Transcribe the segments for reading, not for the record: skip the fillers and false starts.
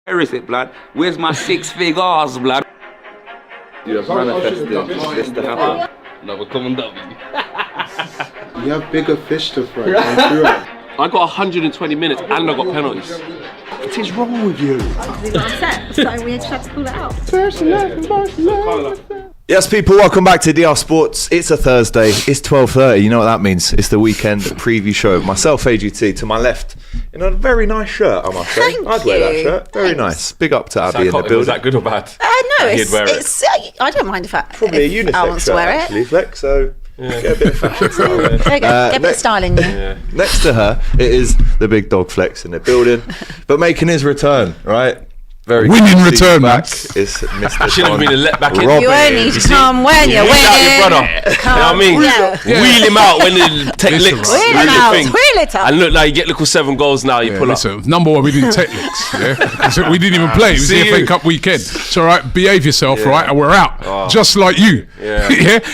Where is it, blood? Where's my 6 figures, blood? You have manifested this to happen. Another common W. You have bigger fish to fry. I got 120 minutes and I got penalties. What is wrong with you? They got upset, so we just had to pull it out. Yes, people, welcome back to DR Sports. It's a Thursday. It's 12:30. You know what that means. It's the weekend preview show of myself, AGT, to my left, in a very nice shirt, I must say. I'd wear that shirt. Very nice. Big up to Abby in the building. Was that good or bad? No, it's I don't mind if I Probably a unisex shirt, wear actually, it. Flex, so get a bit of fashion style there. There you go, get a bit of style in you. Yeah. Next to her, it is the big dog Flex in the building, but making his return, right? Very winning return, back man. is Mr. Should have been let back in. Robin. You only come when you're winning. Out your brother. You know what I mean? Yeah. Wheel him out when they take licks. Wheel him out. Wheel it up. And look, like you get little 7 goals now. You pull up. Number one, we didn't take licks. Yeah? We didn't even play. It was the FA Cup weekend. It's all right. Behave yourself, right? And we're out, just like you. Yeah.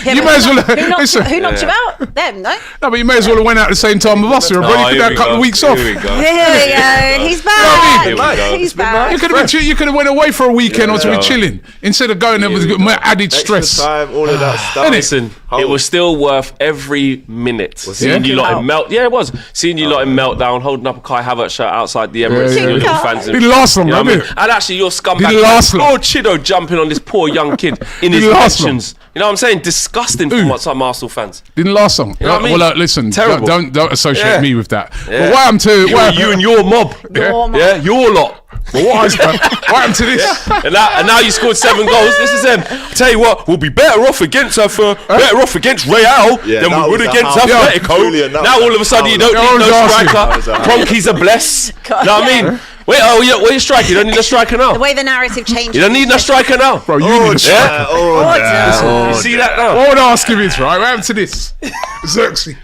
You may as well. Who knocked you out? Them, no? No, but you may as well have went out at the same time with us. You're ready for that couple of weeks off. Here we go. Here we go. He's back. Here we go. He's back. You could have went away for a weekend or to be chilling instead of going there with added stress. Time, all of that stuff. Listen, it was still worth every minute. Seeing you lot in melt. Yeah, it was. Seeing you lot in meltdown, holding up a Kai Havertz shirt outside the Emirates. Yeah. Your little fans. Didn't last long, you know did what I it? mean? And actually, your scumbag. Didn't last long. Oh, Chido jumping on this poor young kid in his actions. You know what I'm saying? Disgusting from some Arsenal fans. Didn't last long. You know what I mean? Well, listen, Terrible. don't associate me with that. Yeah. But what happened to You and your mob. Yeah, your lot. But what happened to this? And now you scored 7 goals. This is them. I tell you what, we'll be better off against Real than we would against Atletico. Now all of a sudden you don't need no striker. Cronky's a bless. You know what I mean? Wait, what are you striking? You don't need a striker now. The way the narrative changed. You don't need a striker now. Bro, you need a striker. You see that now? What would I ask him is, right? What happened to this? Xerxes.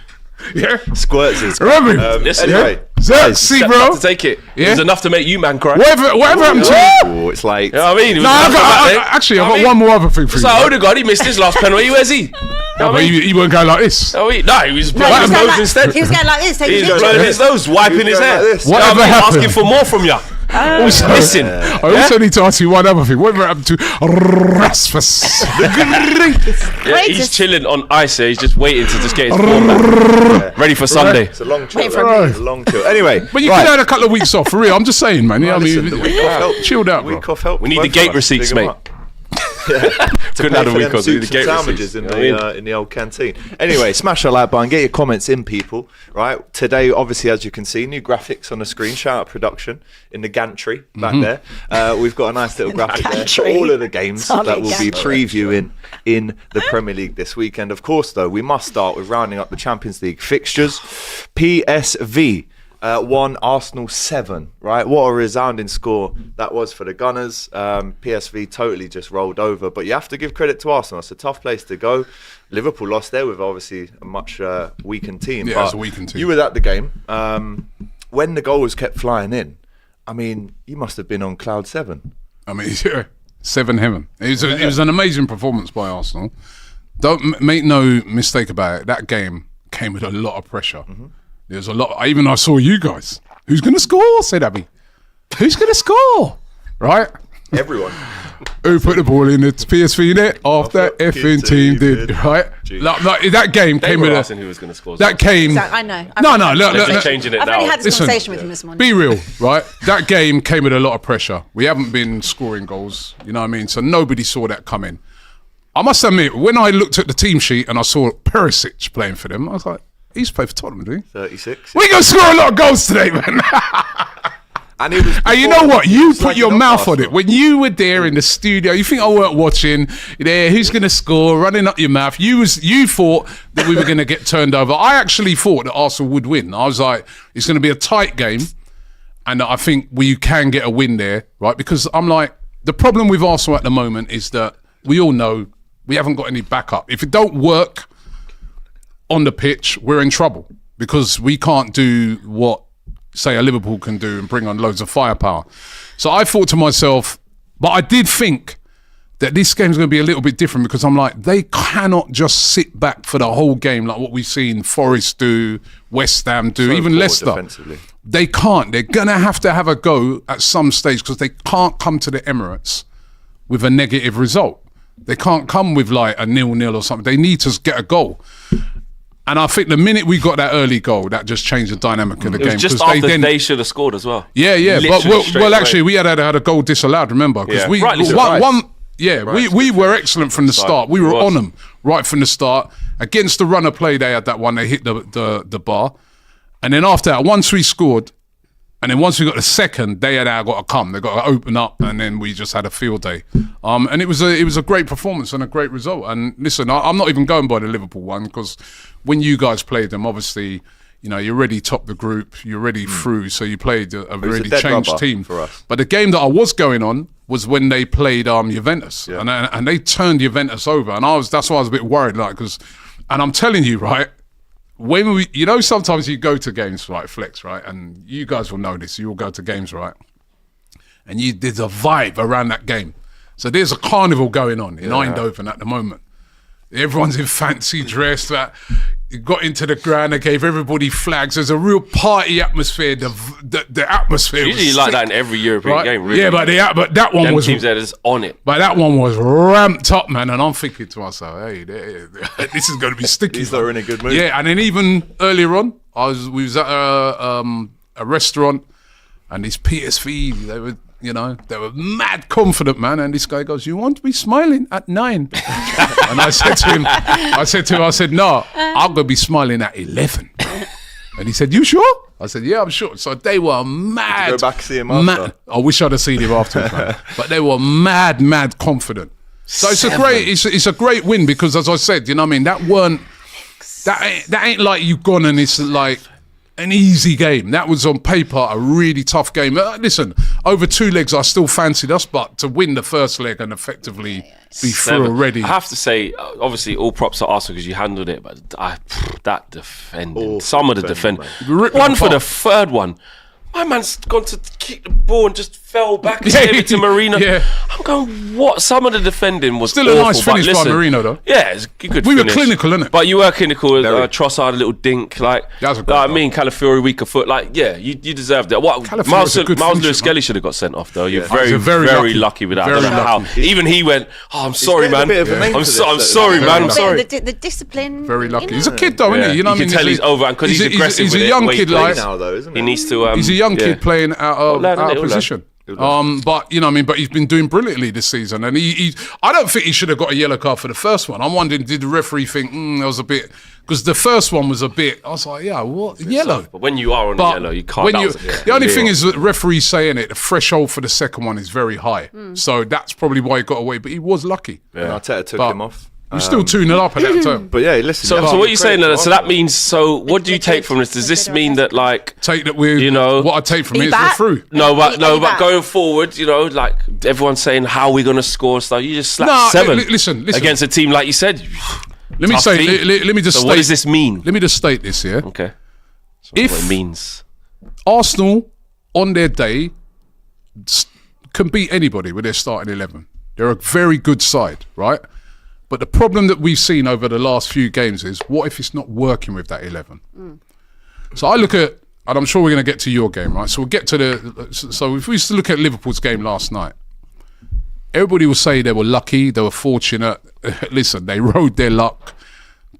Yeah? Squirts is Remember? anyway. Xerxes, Stepped bro. up to take it. It was enough to make you man cry. Whatever happened to you? Oh, it's like... You know what I mean? No, I've got one more other thing for you. So Odegaard, he missed his last penalty. Where's he? But he won't go like this. No, he was he blowing was his going nose like- instead. He was going like this. He's blowing his nose, wiping his hair. like this. Whatever happened? Asking for more from you. Also, Listen. I also need to ask you one other thing. Whatever happened to Rasmus? Yeah, he's chilling on ice here. He's just waiting to just get his form back. Ready for Sunday. It's a long chill. Wait for a It's a long chill. Anyway, But you could have had a couple of weeks off, for real. I'm just saying, man. Yeah, I mean, listen, the week off helped. chilled out, bro. Week off help. We need the gate receipts, mate. Couldn't have a week off. The gate sandwiches receipts. in the old canteen. Anyway, smash the like button, get your comments in, people. Right, today, obviously, as you can see, new graphics on the screen. Shout out production in the gantry back there. We've got a nice little graphic there for all of the games that we'll be previewing in the Premier League this weekend. Of course, though, we must start with rounding up the Champions League fixtures. PSV 1, Arsenal 7, right? What a resounding score that was for the Gunners. PSV totally just rolled over, but you have to give credit to Arsenal. It's a tough place to go. Liverpool lost there with obviously a much weakened team. Yeah, but it's a weakened team. You were at the game. When the goals kept flying in, I mean, you must have been on cloud 7. I mean, 7 heaven. It was an amazing performance by Arsenal. Don't make no mistake about it. That game came with a lot of pressure. There's a lot. I saw you guys. Who's going to score? Said Abby. Who's going to score? Right? Everyone. Who put the ball in the PSV net after effing team did, right? Like, that game They came were with asking who was going to score. that came. I know. No. They're Look, changing it I've now. already had this Listen, conversation with him this morning. be real, right? That game came with a lot of pressure. We haven't been scoring goals, you know what I mean? So nobody saw that coming. I must admit, when I looked at the team sheet and I saw Perisic playing for them, I was like, he's played for Tottenham, didn't he? 36. We're going to score a lot of goals today, man. And it was. And you know what? You put like your not mouth on Arsenal. it. When you were there in the studio, you think I weren't watching. There, who's going to score? Running up your mouth. You thought that we were going to get turned over. I actually thought that Arsenal would win. I was like, it's going to be a tight game, and I think we can get a win there, right? Because I'm like, the problem with Arsenal at the moment is that we all know we haven't got any backup. If it don't work on the pitch, we're in trouble because we can't do what, say, a Liverpool can do and bring on loads of firepower. So I thought to myself, but I did think that this game's going to be a little bit different because I'm like, they cannot just sit back for the whole game like what we've seen Forest do, West Ham do, even Leicester. they can't. They're going to have a go at some stage because they can't come to the Emirates with a negative result. They can't come with like a 0-0 or something. They need to get a goal. And I think the minute we got that early goal, that just changed the dynamic of the game. It was just after they should have scored as well. Yeah. Literally But actually, we had a goal disallowed. Remember, because we were excellent from the start. We were on them right from the start. Against the runner play, they had that one. They hit the bar, and then after that, once we scored, and then once we got the second, they had got to come. They got to open up, and then we just had a field day. And it was a great performance and a great result. And listen, I'm not even going by the Liverpool one because when you guys played them, obviously, you know, you already topped the group, you're already through, so you played a really changed team for us. But the game that I was going on was when they played Juventus, and they turned Juventus over, and that's why I was a bit worried, like, and I'm telling you, right, when we, you know, sometimes you go to games, right, Flex, right, and you guys will know this, you all go to games, right, and there's a vibe around that game. So there's a carnival going on in Eindhoven at the moment. Everyone's in fancy dress. That got into the ground. They gave everybody flags. There's a real party atmosphere. The atmosphere. Usually was like sick, that in every European game. Really. Yeah, but that one was teams that is on it. But that one was ramped up, man. And I'm thinking to myself, hey, this is going to be sticky. These are in a good mood. Yeah, and then even earlier on, we was at a restaurant, and these PSV, they were mad confident, man. And this guy goes, "You want to be smiling at 9?" And I said to him, "No, I'm going to be smiling at 11." And he said, "You sure?" I said, "Yeah, I'm sure." So they were mad. Did you go back see him after? I wish I'd have seen him afterwards, man. But they were mad confident. So it's a great win because, as I said, you know what I mean, that ain't like you've gone and it's like an easy game. That was on paper a really tough game. Listen, over 2 legs, I still fancied us, but to win the first leg and effectively be through already. I have to say, obviously, all props to Arsenal because you handled it, but that defending, some of the defending, one for the third one. My man's gone to kick the ball and just fell back and gave it to Marino. Yeah. I'm going, what? Some of the defending was still awful, a nice finish by Marino, though. Yeah, it's a good We finish. were clinical, innit? But you were clinical. Trossard, a little dink. Like, That was a great I mean, Calafiori, weaker foot. Like, yeah, you deserved it. What? Calafiori's a good Miles finisher, Lewis-Skelly should have got sent off, though. You're He's very lucky with that. I don't know how. Even he went, "Oh, I'm sorry, man. I'm sorry, man. I'm sorry." The discipline. Very lucky. You know. He's a kid, though, isn't he? You know what I You mean? can tell he's over because he's aggressive. He's a with young it, kid, plays like now, though, isn't he needs to. He's a young kid playing out of position. But you know what I mean, but he's been doing brilliantly this season, and he I don't think he should have got a yellow card for the first one. I'm wondering, did the referee think there was a bit, because the first one was a bit, I was like, yeah, what, yellow? But when you are on the yellow, you can't. The only thing is that the referee saying it, the threshold for the second one is very high, so that's probably why he got away. But he was lucky. And Arteta took him off. We're still 2-0 up at that time. But yeah, listen. So what are you saying then? So that means, so what do you take from this? Does this mean that, like, take that we, what I take from it is we're through. But going forward, like everyone's saying how we're gonna score stuff. You just slap 7 listen. against a team like you said. Let me say. Let me just. So what does this mean? Let me just state this here. Okay. So if what it means, Arsenal on their day can beat anybody with their starting 11. They're a very good side, right? But the problem that we've seen over the last few games is, what if it's not working with that 11? So I look at, and I'm sure we're going to get to your game, right? So we'll get to so if we used to look at Liverpool's game last night, everybody will say they were lucky, they were fortunate. Listen, they rode their luck.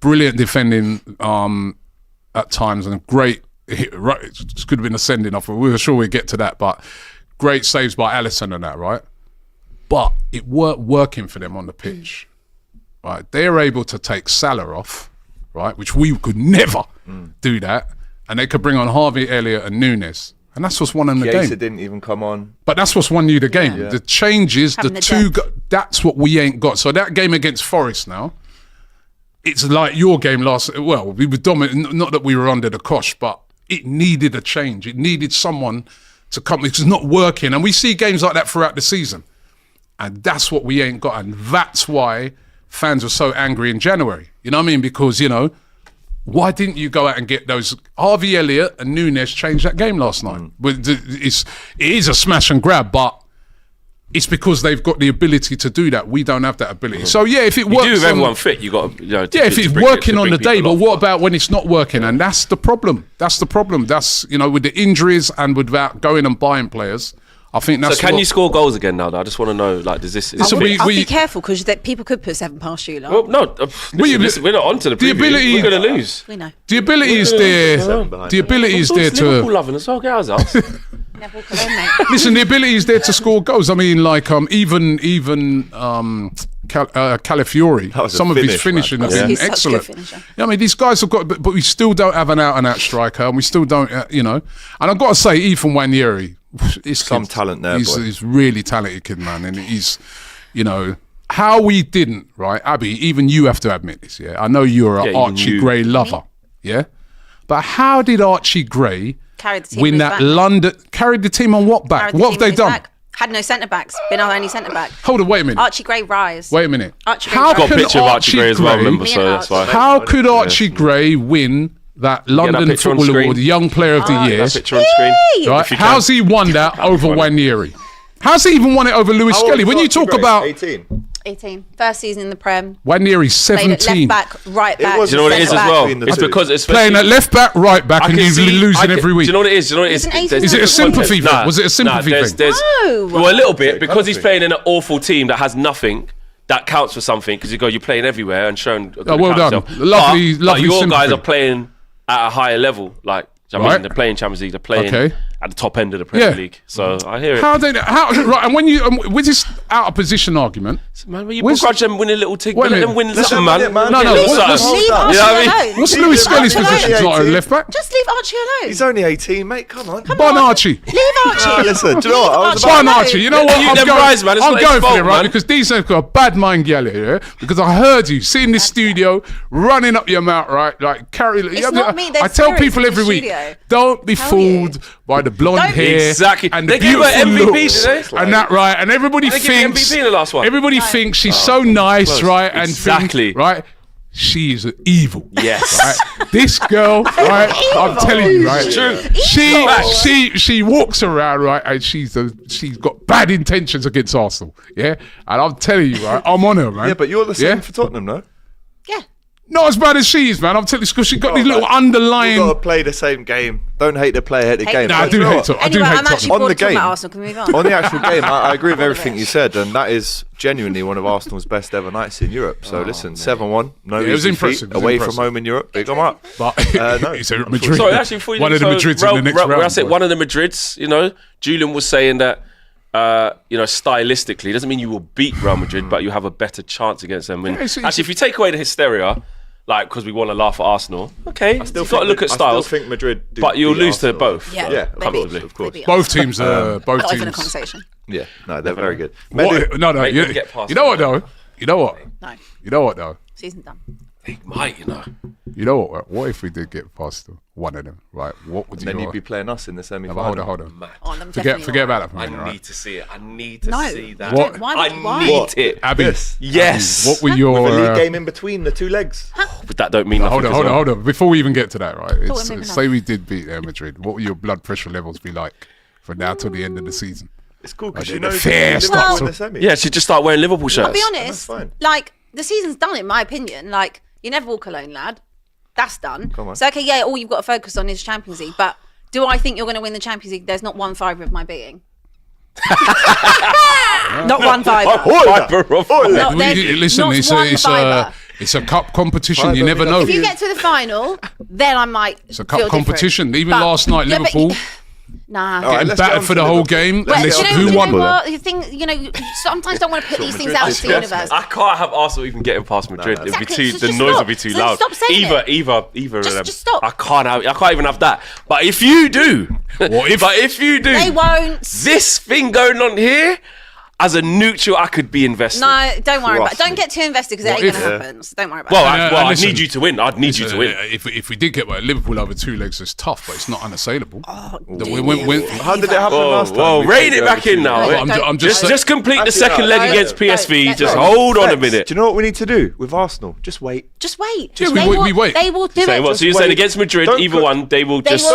Brilliant defending at times, and great, it could have been a sending off. We were sure we'd get to that, but great saves by Allison and that, right? But it weren't working for them on the pitch. Right, they're able to take Salah off, right, which we could never do that, and they could bring on Harvey Elliott and Nunes, and that's what's won them the game. Chiesa didn't even come on, but that's what's won you the game. Yeah. The changes, that's what we ain't got. So that game against Forest now, it's like your game last. Well, we were dominant. Not that we were under the cosh, but it needed a change. It needed someone to come. It's not working, and we see games like that throughout the season, and that's what we ain't got, and that's why fans were so angry in January. You know what I mean? Because, why didn't you go out and get those? Harvey Elliott and Nunes changed that game last night. It is a smash and grab, but it's because they've got the ability to do that. We don't have that ability. So yeah, if it works, You do with everyone fit. You got to, if it's working on the day, but what about when it's not working? And that's the problem. That's the problem. That's with the injuries and without going and buying players. I think that's. So can you score goals again now? Though? I just want to know. Like, does this? I'll be careful because people could put 7 past you. Like. Well, no. Listen, we're not on to the preview. Ability. We're going to lose. We know. The ability is there. The ability is there to. Liverpool loving us. Get ours out. Listen, the ability is there to score goals. I mean, like even Calafiori, some of his finishing has been excellent. I mean, these guys have got, but we still don't have an out-and-out striker, and we still don't, And I've got to say, Ethan Nwaneri, some talent there. He's really talented kid, man, and he's, how we didn't, right, Abby? Even you have to admit this, yeah. I know you're an Archie Gray lover, yeah, but how did Archie Gray win that London? Carried the team on what back? What have they done? Had no centre backs. Been our only centre back. Hold on, wait a minute. Archie Gray rise. Wait a minute. I've got a picture of Archie Gray as well, remember? So that's why. How could Archie Gray win that London Football Award, Young Player of the Year? Picture on screen. Right? How's he won that over Nwaneri? How's he even won it over Lewis Skelly? When you talk about 18. First season in the Prem. Nwaneri 17. Left back, right back. Do you know what it is as well? It's because it's playing at left back, right back, and you're losing every week. Do you know what it is? Is it a sympathy thing? Was it a sympathy thing? No. Well, a little bit, because he's playing in an awful team that has nothing. That counts for something because you're playing everywhere and showing. Well done, lovely. But your sympathy. guys are playing at a higher level, like. I mean, they're playing Champions League. They're playing at the top end of the Premier League. So I hear it. Right? And when you with this out of position argument, man, when you begrudge them winning a little tick, let them win something, man. No. Leave Archie alone. What's Lewis Skelly's position? He's not a left back. Just leave Archie alone. He's only 18, mate. Come on. Bon Archie. Leave Archie. Listen, do you know what? Bon Archie. You know what? I'm going for it, right? Man. Because these have got a bad mind, gal here. Because I heard you sitting in the studio, running up your mouth, right? Like carry. It's not me. I tell people every week, don't be fooled by the blonde hair and the beautiful looks and that, right? And everybody thinks MVP in the last one. Everybody thinks she's so nice, right? And exactly, right? She is evil. Yes. Right? This girl, right? I'm telling you, right? It's true. She walks around, right? And she's got bad intentions against Arsenal. Yeah. And I'm telling you, right? I'm on her, man. Yeah, but you're the same for Tottenham, no? Yeah. Not as bad as she is, man. I'm telling you, because she got these little underlying. You've got to play the same game. Don't hate the player, hate the game. No, I do hate Tottenham. Anyway, I'm actually on the game. Arsenal. Can we move on? On the actual game, I agree with everything you said, and that is genuinely one of Arsenal's best ever nights in Europe. So listen, 7-1, no it was impressive. Away from home in Europe, big them up. But it's Madrid. Sorry, actually, before you one of the Madrids in the next round. When I said one of the Madrids, Julian was saying that. Stylistically, doesn't mean you will beat Real Madrid, but you have a better chance against them. Actually, if you take away the hysteria, like because we want to laugh at Arsenal, okay, you've got to look at styles. I still think Madrid, but you'll lose to both. Yeah, comfortably, of course. Both teams are not even a conversation. Yeah, no, they're very good. No. You know what though? No. You know what though? Season done. They might, You know what? What if we did get past one of them? Right? What would you? Then you'd be playing us in the semi-final. Hold on. Forget about that. I need to see it. I need to see that. What? I need it. Abby. Yes. What were your with a league game in between the two legs? But that don't mean nothing. Hold on. Before we even get to that, right? Say we did beat Real Madrid. What would your blood pressure levels be like from now till the end of the season? It's cool because Yeah, she'd just start wearing Liverpool shirts. I'll be honest. Like the season's done, in my opinion. Like you never walk alone, lad. That's done. Come on. So okay, yeah, all you've got to focus on is Champions League. But do I think you're going to win the Champions League? There's not one fibre of my being. Not one fibre. Listen, it's a cup competition. You never know. If you get to the final, then I might. It's a cup competition. Even last night, Liverpool. Nah. Getting battered for the whole game. Who won? You think, sometimes don't want to put these things out into the universe. I can't have Arsenal even getting past Madrid. It'll be too. The noise will be too loud. Stop saying it. Either of them. Just stop. I can't even have that. But if you do, they won't. This thing going on here. As a neutral, I could be invested. No, don't worry about it. Don't get too invested because it ain't going to happen. So don't worry about it. I need you to win. I'd need you to win. If we did get Liverpool over two legs, it's tough, but it's not unassailable. How did it happen last time? Whoa, rein it back in now. I'm just complete the second leg against PSV. Just hold on a minute. Do you know what we need to do with Arsenal? Just wait. We wait. They will do it. So you're saying against Madrid, either one, they will just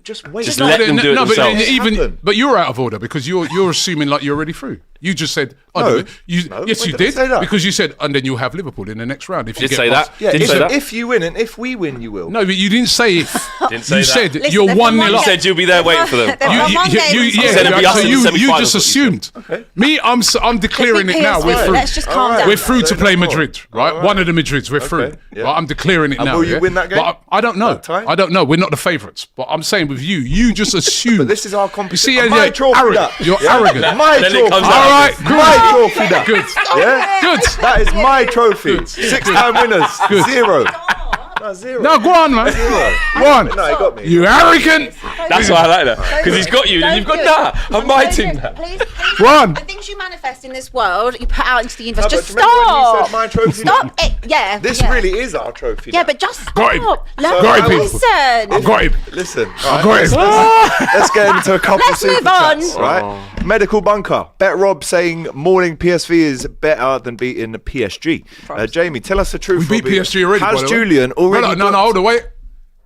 just wait. Just let them do it themselves. But you're out of order because you're assuming like you're already through. You just said, No. yes, When you did I did, say that? because you said, and then you'll have Liverpool in the next round. If you Did get say past. that. Yeah, Didn't say that. if you win and if we win, you will. No, but you didn't say if. Didn't say You that. said Listen, you're they've 1-0 won You up. said you'll be there waiting for them. They've won one game. You said it'd be us in the you semi-finals, just what you assumed. Me, I'm declaring it now. We're through. Let's just calm down. We're through to Say play no more. Madrid, right? Alright. One of the Madrids, we're through. yeah. Right? I'm declaring it And now. will you win that game? But I don't know. That tie? I don't know. We're not the favourites. But I'm saying with you just assume. But this is our You competition. see, My trophy, arrogant. that. You're Yeah? arrogant. My Then it trophy. comes All out. right, My trophy, that. good. Yeah? Good. That is my trophy. 6-time winners. Good. 0. No, 0. No, go on, man. Go on. No, he got me. You arrogant. That's why I like that. Because he's got you, and you've got that. I'm my team now. Please, Run. the things you manifest in this world, you put out into the universe. No, Just but remember when you stop. said my trophy? Stop it. Yeah. This yeah. really is our trophy. Yeah, now. but just stop. Got him. Learn Got to him, people. listen. I've got him. Listen. I've got him. Let's get into a couple Let's move super on. chats, right? Medical bunker. Bet Rob saying morning PSV is better than beating the PSG. Jamie, tell us the truth. We beat Robbie. PSG already. Has by the way. Julian already? No, booked- hold on, wait.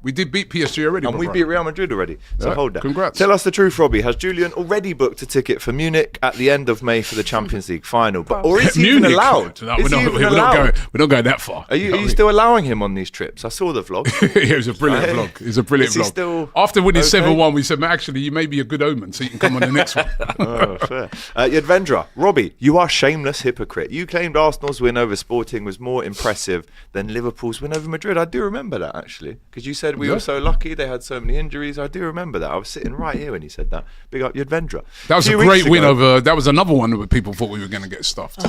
We did beat PSG already. And we brother. beat Real Madrid already. So Yeah, hold that. congrats. Tell us the truth, Robbie. Has Julian already booked a ticket for Munich at the end of May for the Champions League final? Or is he even Munich. allowed? No, Is he even we're allowed? not going that far. Are you still allowing him on these trips? I saw the vlog. It was a brilliant Right. vlog. It was a brilliant Is he vlog. still After winning okay? 7-1, we said, "Man, actually, you may be a good omen, so you can come on the next one." Oh, fair. Yadvendra, Robbie, you are shameless hypocrite. You claimed Arsenal's win over Sporting was more impressive than Liverpool's win over Madrid. I do remember that, actually, because you said we Yeah. were so lucky. They had so many injuries. I do remember that. I was sitting right here when you said that. Big up Yadvendra. That was a great win over. That was another one where people thought we were going to get stuffed.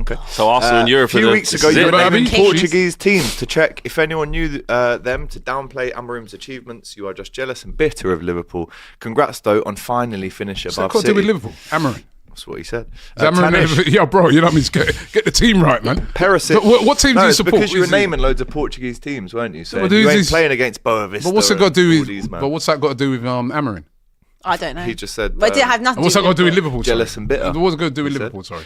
Okay. So Arsenal in Europe. A few weeks ago, you were it, naming baby. Portuguese teams to check if anyone knew them to downplay Amorim's achievements. You are just jealous and bitter of Liverpool. Congrats, though, on finally finishing What's that above got to do City. with Liverpool? Amorim. That's what he said. Amorim, yeah, bro. You know what I mean? Get the team right, man. Perisic. But what team do No, you it's support? because you were Is it- naming loads of Portuguese teams, weren't you? So Well, you ain't these- playing against Boa Vista. But what's that got to do and all with? these, man. But what's that got to do with Amorim? I don't know. He just said. But it had nothing And what's to that got to do with Liverpool? Jealous sorry? and bitter, What's it got to do with he said. Liverpool? Sorry.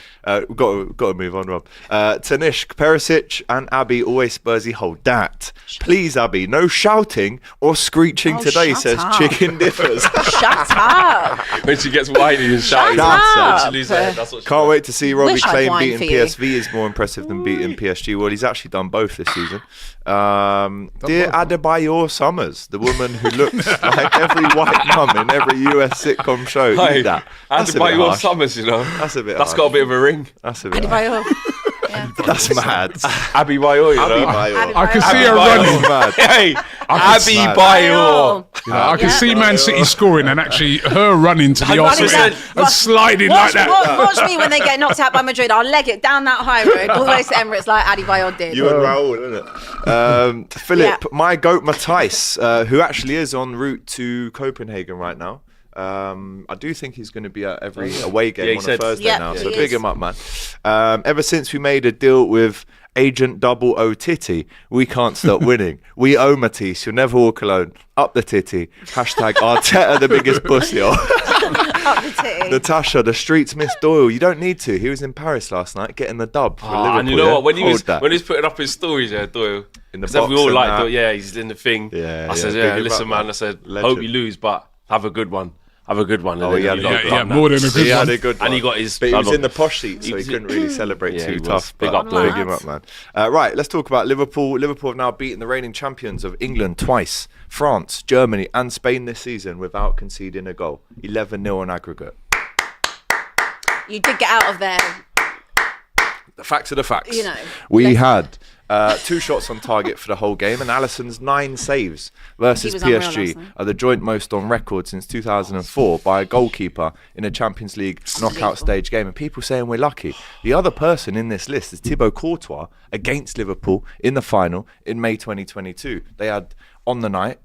We've got to move on, Rob. Tanishk, Perisic, and Abby always Spursy hold that. Please, Abby, no shouting or screeching Oh, today. shut Says up. Chicken Differs. Shut up. When she gets whiny and shouting. Shut up. Literally said, that's what she Can't wait to see Robbie Wish I'd claim whined beating for you. PSV is more impressive than beating PSG. Well, he's actually done both this season. Dear Adebayor Summers, the woman who looks like every white mum in every US sitcom show. Hey, Eat that. and That's to a buy bit your harsh. summers, you know. That's a bit That's harsh. got a bit of a ring. That's a bit harsh. Adebayor. Yeah. That's mad. Abby Bayor, you know. Adebayor. I can see her Adebayor. running. Mad. Hey, Abby mad. Bayor. You know, I can Yeah. see Man City scoring and actually her running to the 100%. Arsenal end and sliding like that. Watch me when they get knocked out by Madrid. I'll leg it down that high road all the way to Emirates like Adebayor did. You and Raul, isn't it? Philip, Yeah. my goat Matthijs, who actually is en route to Copenhagen right now. I do think he's going to be at every away game Yeah, he on a said. Thursday Yeah, now, he so is. big him up, man. Ever since we made a deal with Agent Double O Titty, we can't stop winning. We owe Matisse. You'll never walk alone. Up the titty. Hashtag Arteta the biggest pussy. Up the titty. Natasha, the streets miss Doyle. You don't need to. He was in Paris last night getting the dub for Liverpool. And you know yeah? what? When he was Hold that. when he was putting up his stories, yeah, Doyle. In the I said we box all and like that. Doyle. Yeah, he's in the thing. Yeah, I said, yeah, yeah, big him listen, up, man. man. I said, Legend. hope you lose, but have a good one. Have a good one. Oh, he had a good Yeah, more than a good He one. had a good one. And he got his. But he was in the posh seat, so he was- couldn't really celebrate Yeah, too he was. tough. Big but up, Doyle. big him up, man. Right, let's talk about Liverpool. Liverpool have now beaten the reigning champions of England twice, France, Germany, and Spain this season without conceding a goal. 11-0 on aggregate. You did get out of there. The facts are the facts. You know, we let's- had 2 shots on target for the whole game, and Alisson's 9 saves versus He was unreal PSG last night. are the joint most on record since 2004 by a goalkeeper in a Champions League knockout stage game. And people saying we're lucky. The other person in this list is Thibaut Courtois against Liverpool in the final in May 2022. They had on the night.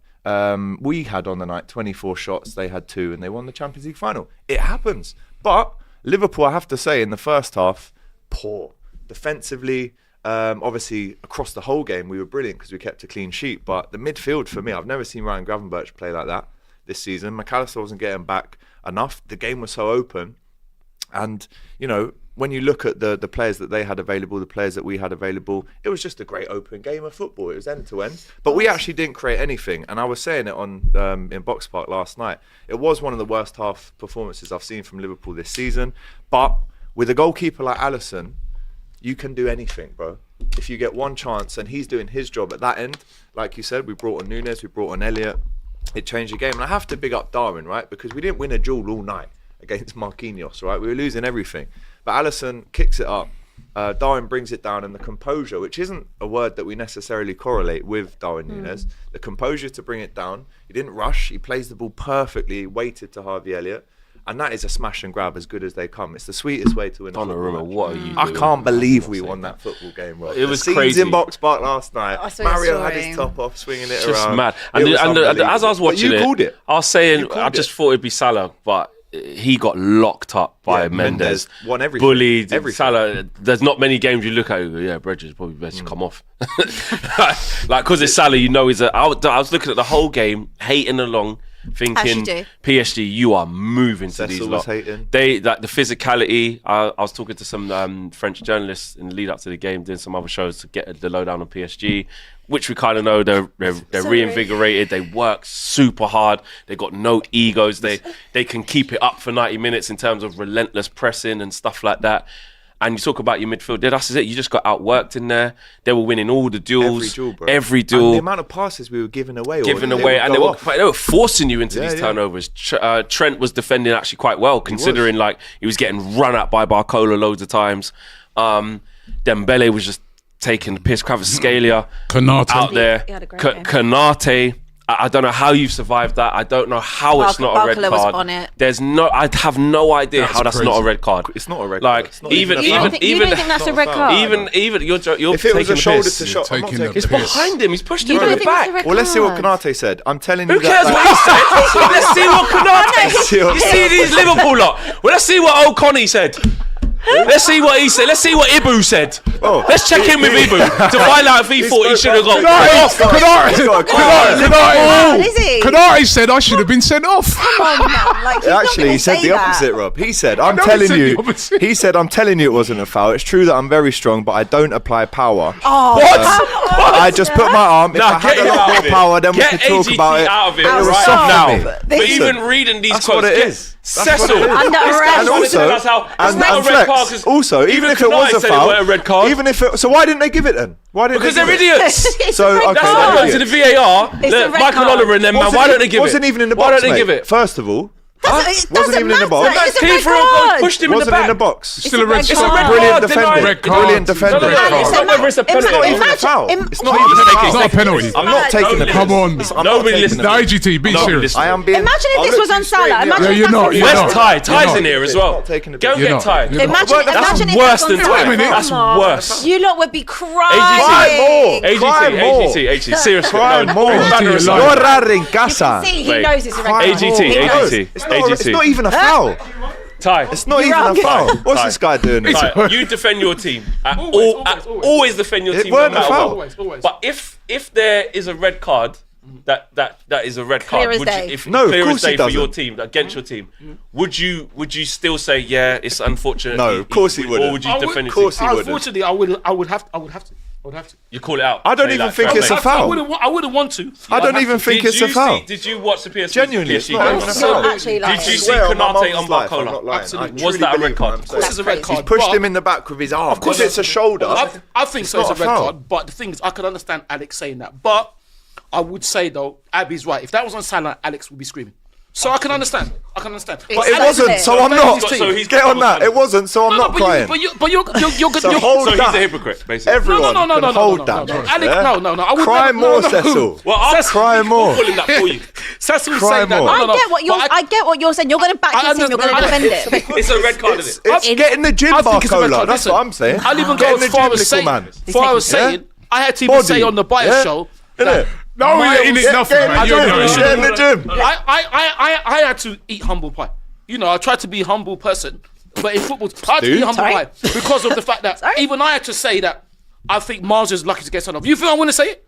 We had on the night 24 shots. They had 2, and they won the Champions League final. It happens, but Liverpool, I have to say, in the first half, poor defensively. Obviously, across the whole game, we were brilliant because we kept a clean sheet. But the midfield, for me, I've never seen Ryan Gravenberch play like that this season. McAllister wasn't getting back enough. The game was so open. And, you know, when you look at the players that they had available, the players that we had available, it was just a great open game of football. It was end to end. But we actually didn't create anything. And I was saying it on in Box Park last night. It was one of the worst half performances I've seen from Liverpool this season. But with a goalkeeper like Allison, you can do anything, bro. If you get one chance, and he's doing his job at that end, like you said, we brought on Nunes, we brought on Elliott. It changed the game. And I have to big up Darwin, right? Because we didn't win a duel all night against Marquinhos, right? We were losing everything. But Allison kicks it up. Darwin brings it down, and the composure, which isn't a word that we necessarily correlate with Darwin Nunes, the composure to bring it down. He didn't rush. He plays the ball perfectly, he waited to Harvey Elliott. And that is a smash and grab as good as they come. It's the sweetest way to win a football match. What are you doing? I can't believe we won that football game, bro. It was the crazy. scenes in Box Park last night. Mario had his story. top off, swinging it Just around. mad. It was And unbelievable. as I was watching But you called it. I was saying, called I just it. thought it'd be Salah, but he got locked up by Yeah, Mendes. won everything. Bullied. Everything. Salah, there's not many games you look at, you go, yeah, Bridges probably best to come off. Like, because it's Salah, you know he's I was looking at the whole game, hating along, thinking, do. PSG, you are moving to these Cecil lot. was hating. They, like, the physicality, I was talking to some French journalists in the lead up to the game, doing some other shows to get the lowdown on PSG, which we kind of know they're reinvigorated. They work super hard. They got no egos. They can keep it up for 90 minutes in terms of relentless pressing and stuff like that. And you talk about your midfield. That's it. You just got outworked in there. They were winning all the duels. Every duel, bro. Every And duel. the amount of passes we were giving away. And would they go were, off. they were forcing you into Yeah, these yeah. turnovers. Trent was defending actually quite well, considering like he was getting run at by Barcola loads of times. Dembele was just taking the piss. Kvaratskhelia Konate. out there. He had a great game. Konate. I don't know how you've survived that. I don't know how it's not a red Barcola card. was on it. I have no idea how that's crazy. not a red card. It's not a red Like card. It's not even even a You foul. don't think that's a red card? even you're If it was taking a the shoulder piss. to shot, I'm not taking the taking It's the piss. behind him. He's pushed You him don't in the think that's a back. red Well, let's see what card? Konate said. I'm telling you Who cares that. what he said? Let's see what Konate said. You see these Liverpool lot. Well, let's see what O'Connie said. Let's see what he said. Let's see what Ibu said. Oh. Let's check in with Ibu to find out if he thought he should have got off. Konate said I should have been sent off. Come on, man. Like, he's not Actually, gonna he said say the that. opposite, Rob. He said, I'm never telling said you. the opposite. He said, I'm telling you it wasn't a foul. It's true that I'm very strong, but I don't apply power. I just put my arm. If Nah, I had get a him lot out more of it. power, then we Get could talk AGT about it. out of it It was right soft now. for me. But Listen, even reading these that's quotes, what it get is. That's what Cecil. it is. Under arrest. And also, that's how, it's and not a red Flex, card. 'Cause also, even if it Konate was a said foul, it was a red card. even if it, so why didn't they give it then? Why didn't Because they they're give it? idiots. It's So, a red okay, That's card. why I they're went to the idiots. VAR. It's a red Michael card. Oliver and them, man. Why don't they give it? Wasn't even in the box. Why don't they mate. give it? First of all, It wasn't doesn't even in the matter. box. It's a Came red for a goal, card. pushed him in the wasn't in the back. box. Still a red It's It's a card. red Brilliant card. defending. denied. Red card. Brilliant defending. No, Red card. it's not whether it's a penalty. It's not even a foul. It's not even a It's foul. not a penalty. I'm not taking the piss. Come on. I'm not Nobody taking listening. the The piss. IGT, be Nobody serious. listening. I am being. Imagine if I'll this look was you on straight Salah. in the Imagine eye. Yeah, you're if not, that's you're on Where's not. Ty? Ty's not. in here as Not well. taking the Go and piss. get not. Ty. You're not. Imagine That's if worse that than was Ty. on Salah. That's Come on. worse. You lot would be crying. Cry more. Cry more. AGT. Seriously. Cry no. more. AGT, You're you're rare in You casa. can see, he Wait. knows it's a red Cry card. more. AGT, He knows. AGT. It's not even a foul. Ty. It's not even wrong. a foul. What's Ty. this guy doing? Ty, you defend your team. Always defend your It team. No weren't a matter foul. what. But if there is a red card, that is a red Clear card. as Would day. you, if No, of clear course as it day for your doesn't. team against your team, would you still say it's unfortunate? No, of course he wouldn't. Or would you I would- defend Of your course team? he wouldn't. Unfortunately, I would have to. You call it out. I don't Say even like, think fair it's play. a foul. I wouldn't want to. I don't even think it's a foul. Did you watch the PSG? Genuinely, it's PSG not game? even a It's foul. not actually like Did you I see swear on my Konate mum's on life, I'm not Barcola? lying. Absolutely. I Was truly that a red believe card? what I'm Of course, saying. it's a red card. He's pushed but him in the back with his arm. Because it's a shoulder. I think so. It's not a a red foul. card. But the thing is, I could understand Alex saying that. But I would say though, Abby's right. If that was on Salah, Alex would be screaming. So I can understand. But It wasn't, so I'm not. So he's Get on that. It wasn't, so I'm not crying. But you're So hold So he's that. a hypocrite, basically. Everyone can hold that. Alex, yeah? no. I would Cry never, more, no. Cecil. Well, I'll Cry more. call him that for you. Cecil Cry saying that. more. No, no, I get what you're saying. You're going to back I your team. You're going to defend understand. it. It's a red card, isn't it? It's get in the gym, I think it's a red Barcola. card. That's Listen, what I'm saying. I'll even Get go in the as far gym, as little saying, man. I had to even Body. say on the bias Yeah. show Innit? that No, we ain't eating nothing, man. You're Get in the gym. I had to eat humble pie. You know, I tried to be a humble person, but in football, I had to eat humble pie because of the fact that even I had to say that I think Mars is lucky to get sent off. You think I want to say it?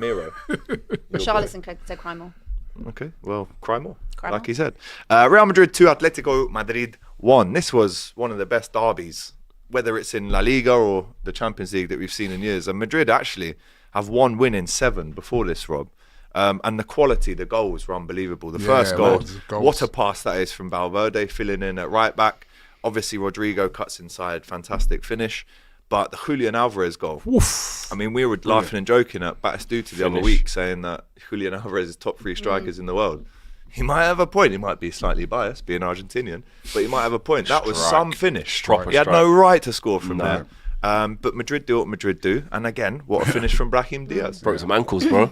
Ramiro. Charlotte said cry more. Okay, well, cry more, Cry like more. he said. Real Madrid 2, Atletico Madrid 1. This was one of the best derbies, whether it's in La Liga or the Champions League that we've seen in years. And Madrid actually have one win in 7 before this, Rob. And the quality, the goals were unbelievable. The first goal, loads of goals. what a pass that is from Valverde, filling in at right back. Obviously, Rodrigo cuts inside, fantastic finish. But the Julian Alvarez goal, Oof. I mean, we were laughing and joking at Batistuta the other week, saying that Julian Alvarez is top 3 strikers in the world. He might have a point. He might be slightly biased, being Argentinian, but he might have a point. That was some finish. He had no right to score from there. But Madrid do what Madrid do, and again, what a finish from Brahim Diaz. Broke some ankles, bro.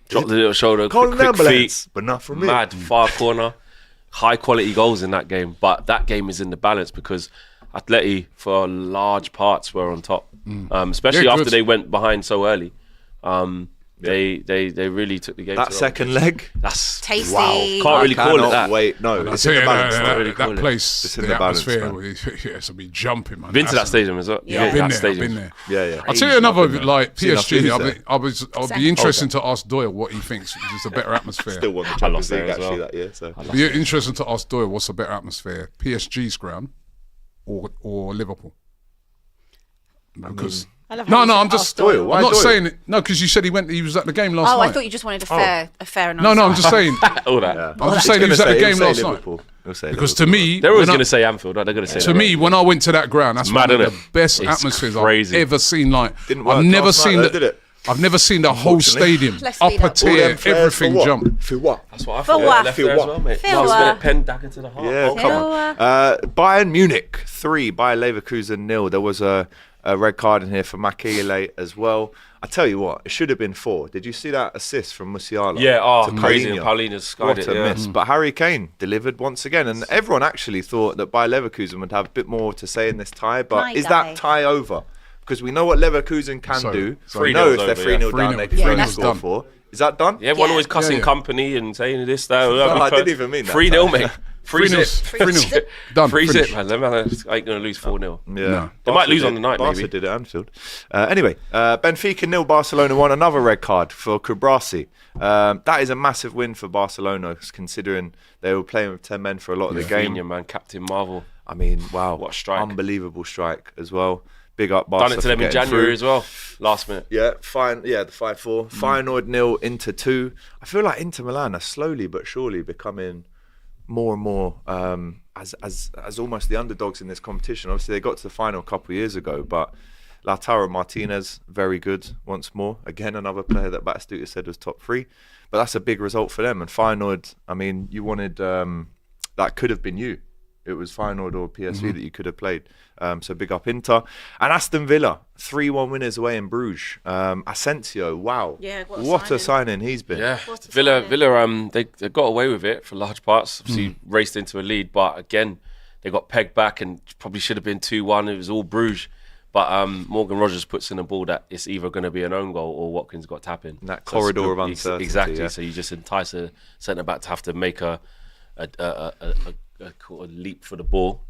Dropped the little shoulder, Call quick an ambulance, feet, but not from me. mad far corner. High quality goals in that game, but that game is in the balance because Atleti, for large parts, were on top, especially after they went behind so early. They really took the game. That second leg, that's tasty. wow. Can't really call it that. Wait, no, it's in the balance. That place, It's in the the balance, atmosphere, it's been jumping, man. Been to that stadium as well. Yeah. I've been that there. stadium. I've been there. Yeah. I'll tell you another, like Seen our PSG. food I'll be interesting to ask Doyle what he thinks is a better atmosphere. Still won the I Champions lost there League as actually well. that year. So Be interesting to ask Doyle what's a better atmosphere, PSG's ground or Liverpool? Because no, I'm just Doyle. Why I'm not Doyle? saying it. No, because you said he was at the game last Oh, night. I thought you just wanted a fair answer. No, I'm just saying. All that. I'm just saying he was at the game last night. night. Because to me, They're always when going to say Anfield. They're going to say to me, when I went to that ground, that's Mad, one of innit? the best It's atmospheres crazy. I've ever seen. Like Didn't work I've never last night, seen though, did it? I've never seen the whole stadium Let's speed upper up. tier, everything jump. For what? That's what I For thought. what? Left For there as what? well, mate. For Last what? minute pen dagger to the heart. Yeah, Oh, come on. Bayern Munich 3, Bayer Leverkusen 0. There was a red card in here for Makele as well. I tell you what, it should have been 4. Did you see that assist from Musiala? Yeah, to crazy. Paulinho? Paulina's skied What it. a Yeah. miss. But Harry Kane delivered once again. And everyone actually thought that Bayer Leverkusen would have a bit more to say in this tie. But My is guy. that tie over? Because we know what Leverkusen can do. so We know if 3-0's they're over, 3-0 yeah. down, they 3-0. can Yeah, really that's score done. 4. Is that done? Yeah, everyone Yeah. always cussing Yeah. company and saying this, that. I didn't even mean that. 3-0, mate. 3-0. 3-0. Done. 3-0, Finished. man. Them man ain't going to lose 4-0. Yeah. No. They might lose on the night, Barca maybe. did at Anfield. Anyway, Benfica 0, Barcelona 1. Another red card for Kubrasi. That is a massive win for Barcelona, considering they were playing with 10 men for a lot of the game. Rafinha, man. Captain Marvel. I mean, wow. What a strike. Unbelievable strike as well. Big up Barca. Done it to them in for getting January through. as well. Last minute. Yeah, fine. Yeah, the 5-4. Feyenoord 0, Inter 2. I feel like Inter Milan are slowly but surely becoming more and more as almost the underdogs in this competition. Obviously, they got to the final a couple of years ago, but Lautaro Martinez, very good once more. Again, another player that Batistuta said was top 3. But that's a big result for them. And Feyenoord, I mean, you wanted... that could have been you. It was Feyenoord or PSV that you could have played. So big up Inter. And Aston Villa, 3-1 winners away in Bruges. Asensio, wow. Yeah, what a signing he's been. Yeah, What's the Villa, signing? they got away with it for large parts. Obviously, raced into a lead, but again, they got pegged back and probably should have been 2-1. It was all Bruges. But Morgan Rogers puts in a ball that it's either going to be an own goal or Watkins got tapping. That corridor it's of uncertainty. Exactly. Yeah. So you just entice a centre back to have to make a leap for the ball.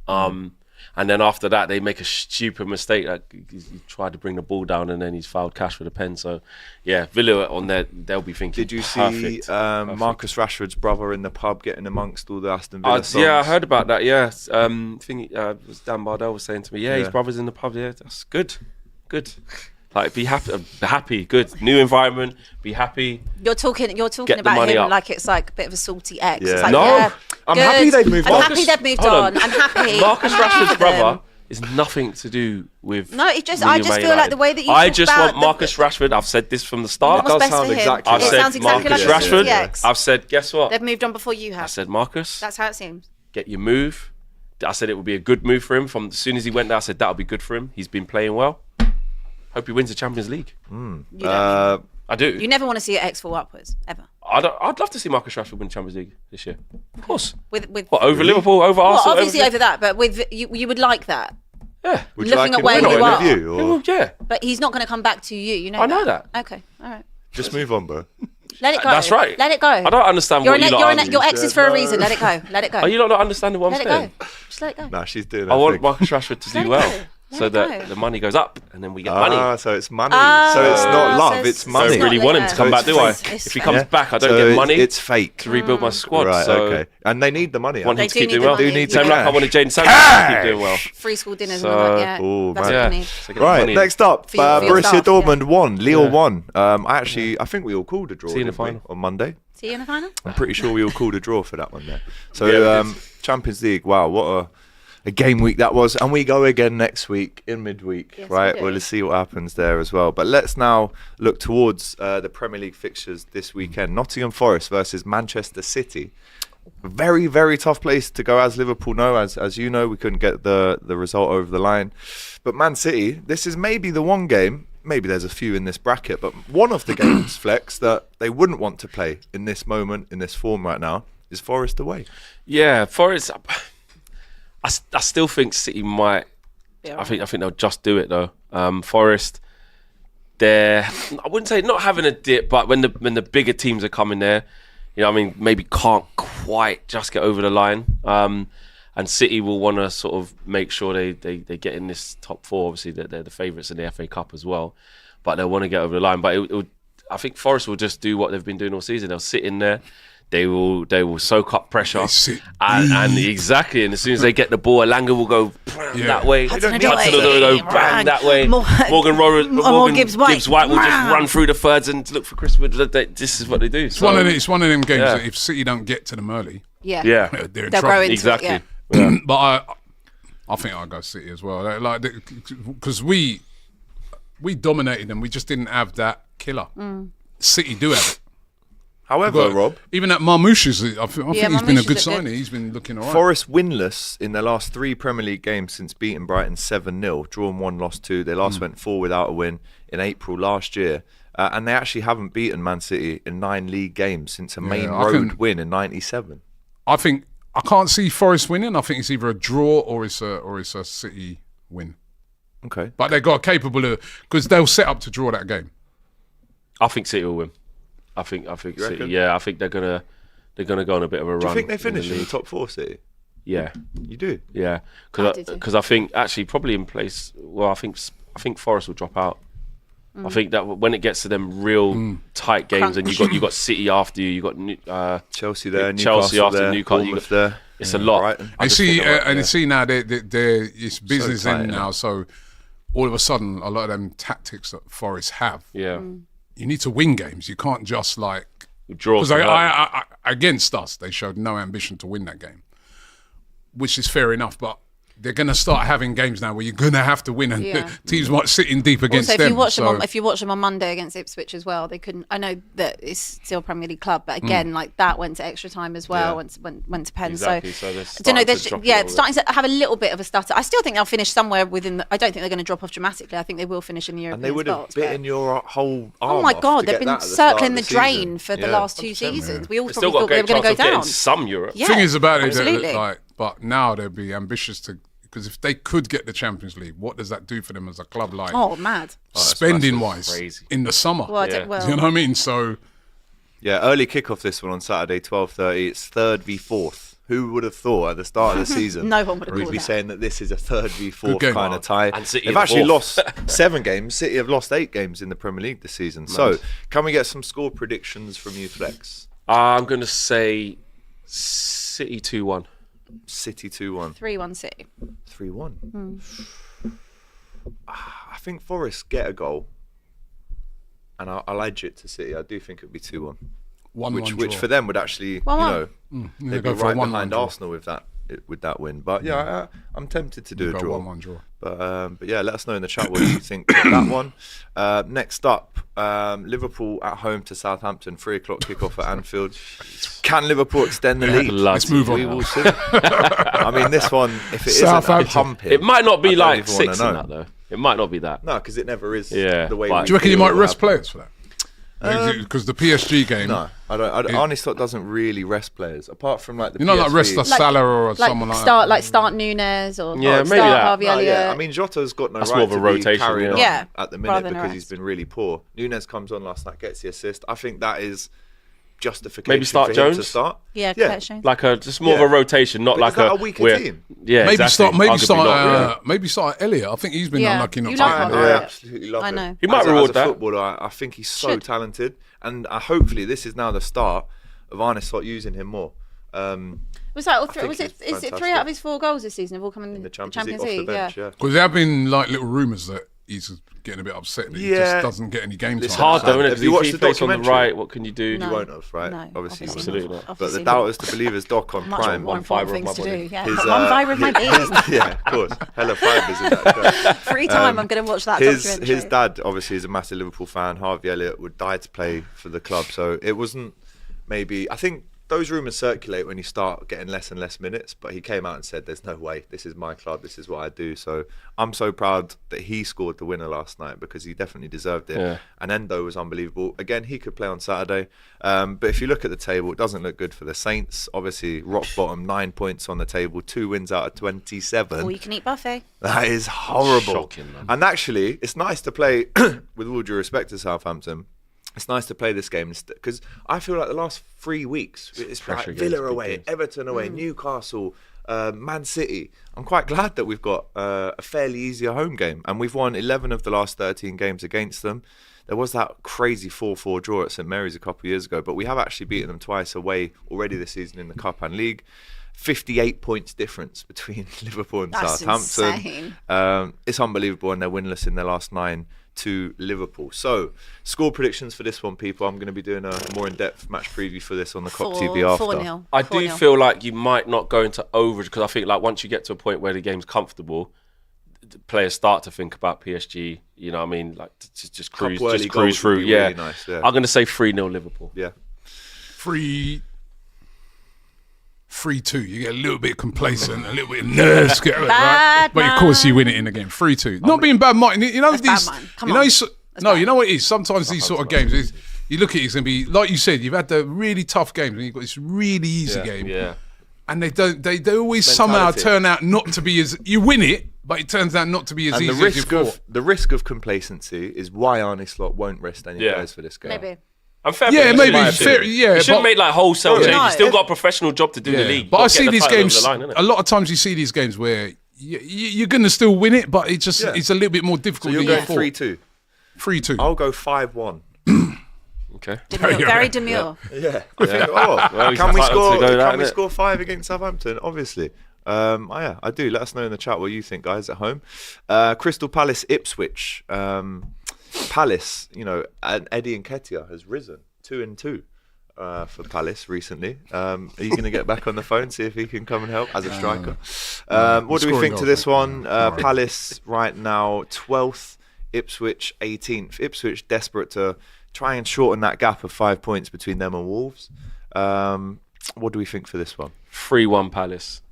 And then after that, they make a stupid mistake. Like he tried to bring the ball down, and then he's fouled Cash with a pen. So, yeah, Villa on there, they'll be thinking. Did you perfect, see Marcus Rashford's brother in the pub getting amongst all the Aston Villa songs? Yeah, I heard about that. Yeah, it was Dan Bardell was saying to me, his brother's in the pub. Yeah, that's good. Like, be happy, good. New environment, be happy. You're talking Get the about money him up. like it's like a bit of a salty ex. Yeah. It's like, No, yeah, I'm good. happy they've moved I'm on. happy they've moved Hold on. I'm happy. Marcus I'm happy Rashford's for them. brother is nothing to do with. No, it's just William I just Man feel like United. the way that you I talk just about want the- Marcus Rashford. I've said this from the start. What's best sound for him? exactly I've It said sounds exactly Marcus like Rashford. the ex. I've said, guess what? They've moved on before you I have. said, Marcus, That's how it seems. get your move. I said it would be a good move for him. From as soon as he went there, I said that'll be good for him. He's been playing well. Hope he wins the Champions League. You don't. I do. You never want to see your ex fall upwards ever. I'd love to see Marcus Rashford win Champions League this year. Of course. With What, over Liverpool, over well, Arsenal? obviously over that, but with you would like that. Yeah. Would you looking like at him where to you win are. with you, or Yeah. But he's not going to come back to you. You know. I know that. Okay. All right. just move on, bro? Let it go. That's right. Let it go. I don't understand what you lot argue. Your ex is for a reason. Let it go. Let it go. Are you not understanding what Let I'm it saying? go. Just let it go. Nah, she's doing. I her want thing. Marcus Rashford to Let do it well, go. Let so it that go. the money goes up, and then we get money. So it's money. Ah, so it's not love. so It's it's I money. don't really not want him like to come that. back, do I? It's If he fake. comes back, I don't So get money It's fake. to rebuild my squad. Right. So Okay. And they need the money. want They him to do keep need doing the well. money. Do need Same to like I cash. wanted Jaden Sancho to keep doing well. Free school dinners So- and all that. Yeah. Oh, That's man. what you need. So get the Right, money. next up, For your Borussia staff, Dortmund won, Lille Yeah. won. I think we all called a draw. See you in the didn't we, final. on Monday. See you in the final. I'm pretty sure we all called a draw for that one there. So Yeah, we did. Champions League, wow, what a a game week that was, and we go again next week in midweek, Yes, right? we do. We'll see what happens there as well. But let's now look towards the Premier League fixtures this weekend. Nottingham Forest versus Manchester City. Very, very tough place to go, as Liverpool know. As you know, we couldn't get the result over the line. But Man City, this is maybe the one game, maybe there's a few in this bracket, but one of the games, Flex, that they wouldn't want to play in this moment, in this form right now, is Forest away. Yeah, Forest. I still think City might. Yeah, I think they'll just do it though. Forest, they're, I wouldn't say not having a dip, but when the bigger teams are coming there, you know, I mean, maybe can't quite just get over the line. And City will want to sort of make sure they get in this top four. Obviously, they're the favourites in the FA Cup as well, but they'll want to get over the line. But I think Forest will just do what they've been doing all season. They'll sit in there. They will soak up pressure, and exactly. And as soon as they get the ball, Elanga will go that way. Hudson-Odoi will go bang that way. Morgan Gibbs-White will just run through the thirds and look for Chris. This is what they do. It's one of them games that if City don't get to them early, they'll they're in grow trouble. into exactly. it, yeah. But I think I'll go City as well. Because we dominated them. We just didn't have that killer. City do have it. However, Rob, even that Marmouche, I think he's been a Marmouche good is signing. good. He's been looking all right. Forest winless in their last 3 Premier League games since beating Brighton 7-0, drawn 1, lost 2. They last went 4 without a win in April last year. And they actually haven't beaten Man City in 9 league games since a main road win in '97. I think I can't see Forest winning. I think it's either a draw or it's a City win. Okay. But they got capable of, because they'll set up to draw that game. I think City will win. I think City. reckon? Yeah, I think they're gonna go on a bit of a run. Do you think they finish in league. the top 4, City? Yeah, You do? yeah. I do too. Because I think actually probably in place. Well, I think Forest will drop out. I think that when it gets to them real tight games, and you got City after you got Chelsea there, Chelsea Newcastle after there, Newcastle, Bournemouth there. it's a lot. Brighton. I And just see, think they're right, and see now it's business tight, end innit? now. So all of a sudden, a lot of them tactics that Forest have, yeah. you need to win games. You can't just Draw because I against us, they showed no ambition to win that game, which is fair enough. But they're going to start having games now where you're going to have to win, and teams might sit in deep against Also, them. if you watch them on Monday against Ipswich as well, they couldn't. I know that it's still a Premier League club, but again, like that went to extra time as well. Went to pens. Exactly, So they're I don't know. starting to drop a little Starting to have a little bit of a stutter. I still think they'll finish somewhere within. I don't think they're going to drop off dramatically. I think they will finish in the European And they would have spots, bitten your whole arm Oh my off God, to they've get been that at the start circling of the season. drain for the last 2 100%, seasons. We all They've still probably got a thought they were great going chance to go of getting down. some Europe. Yeah, thing is about it, absolutely. but now they'll be ambitious to, because if they could get the Champions League, what does that do for them as a club? Oh, mad. Spending wise Crazy. in the summer. Well, Yeah. You know what I mean? So Yeah, early kickoff this one on Saturday, 12:30. It's 3rd v 4th. Who would have thought at the start of the season No one would have we'd called be that. saying that this is a 3rd v 4th game. kind of tie? And City They've are actually fourth. lost 7 games. City have lost 8 games in the Premier League this season. So, can we get some score predictions from you, Flex? I'm going to say City 2-1. City 2-1. 3-1 City. 3-1. I think Forest get a goal, and I'll edge it to City. I do think it would be 2-1. 1-1 Which draw. for them would actually, 1-1. they'd go be for a right 1-1 behind draw. Arsenal with that win. But yeah, I'm tempted to do a Go draw. 1-1 draw. But yeah, let us know in the chat what you think of that one. Next up, Liverpool at home to Southampton, 3:00 kickoff at Anfield. Can Liverpool extend the lead? Let's move on. We will see. I mean, this one, if it isn't a Southampton. pumping, It might not I be don't like even wanna 6 in know. that though. It might not be that. No, because it never is. Yeah, the way. but- we Do you reckon you feel might it will rest happen. players for that? Because the PSG game, No, I don't. Arne Slot doesn't really rest players apart from like the. you know, like PSV. rest a Salah or someone like that. Start Nunes or Yeah, maybe start that. Harvey No, Elliott. yeah. I mean, Jota's got no That's right more of a to rotation, be carrying on yeah. at the Rather minute than a because he's rest. been really poor. Nunes comes on last night, gets the assist. I think that is justification Maybe start for him to Jones? start. yeah, yeah. collection. Like just more of Yeah. a rotation, not But like is that a weaker we're- team? Yeah, maybe exactly. maybe start Elliot. I think he's been Yeah. unlucky not You to like come Harvey on. I Elliott. absolutely love I him. know. He might as reward a that. footballer, I think he's so Should. talented, and hopefully this is now the start of Arne Slot using him more. Was that all I three? think Was it? he's Is it 3 fantastic. out of his 4 goals this season have all come in In the the Champions Champions League, League? off the bench, Yeah. yeah. Because there have been like little rumours that he's getting a bit upset that he just doesn't get any game time. It's hard though, isn't it? Have you watched the face on the documentary? right, what can you do? No. You won't have, right? No, obviously you absolutely won't. not. But the Doubters to Believers doc on Much Prime. more important things to do. Yeah, His, one fibre of my being. yeah, of course. Hella fibres in that show. Free time, I'm going to watch that His documentary. dad obviously is a massive Liverpool fan. Harvey Elliott would die to play for the club, so it wasn't maybe. I think those rumours circulate when you start getting less and less minutes, but he came out and said, "There's no way. This is my club. This is what I do." So I'm so proud that he scored the winner last night because he definitely deserved it. Yeah. And Endo was unbelievable. Again, he could play on Saturday, but if you look at the table, it doesn't look good for the Saints. Obviously, rock bottom, 9 points on the table, 2 wins out of 27. All you can eat buffet. That is horrible. Shocking, man. And actually, it's nice to play, with all due respect to Southampton, it's nice to play this game because I feel like the last 3 weeks, it's like Pressure Villa games, big away, games. Everton away, Newcastle, Man City. I'm quite glad that we've got a fairly easier home game. And we've won 11 of the last 13 games against them. There was that crazy 4-4 draw at St Mary's a couple of years ago, but we have actually beaten them twice away already this season in the Cup and League. 58 points difference between Liverpool and That's Southampton. insane. It's unbelievable, and they're winless in their last 9 to Liverpool. So, score predictions for this one, people. I'm going to be doing a more in-depth match preview for this on the Cop TV after. 4-0. I do feel like you might not go into overage because I think like once you get to a point where the game's comfortable, the players start to think about PSG. You know what I mean? Like just cruise, Couple early just cruise goals would through. be Yeah. really nice, yeah. I'm going to say 3-0 Liverpool. Yeah. 3-2. You get a little bit complacent, a little bit nerves, right? Bad But of course you win it in the game. 3-2. Not being bad, Martin. You know That's these. bad, man. Come you know, on. you know what it is. Sometimes these sort of games, you look at it, it's gonna be like you said. You've had the really tough games, and you've got this really easy game. Yeah. And they don't. They always somehow Mentality. turn out not to be as. You win it, but it turns out not to be as And easy the as you thought. risk of complacency is why Arne Slot won't rest any players for this game. Maybe. I'm fair. Yeah, play, maybe. you Fair, yeah, You shouldn't but- make like wholesale changes. No. You still got a professional job to do in the league. But I You've got to see get the these title over games. the line, innit? A lot of times you see these games where you're going to still win it, but it just it's a little bit more So difficult you're than you going thought. 3-2. 3-2. I'll go 5-1. Okay. Very demure. Yeah. I think, Well, he's can we entitled to go that, can we innit? score 5 against Southampton? Obviously. Yeah, I do. Let us know in the chat what you think, guys, at home. Crystal Palace, Ipswich. Palace, you know, and Eddie Nketiah has risen 2-2 for Palace recently. Are you going to get back on the phone, see if he can come and help as a striker? What do we scoring think to goals, this mate. one? Palace right now 12th, Ipswich 18th. Ipswich desperate to try and shorten that gap of 5 points between them and Wolves. What do we think for this one? 3-1 Palace.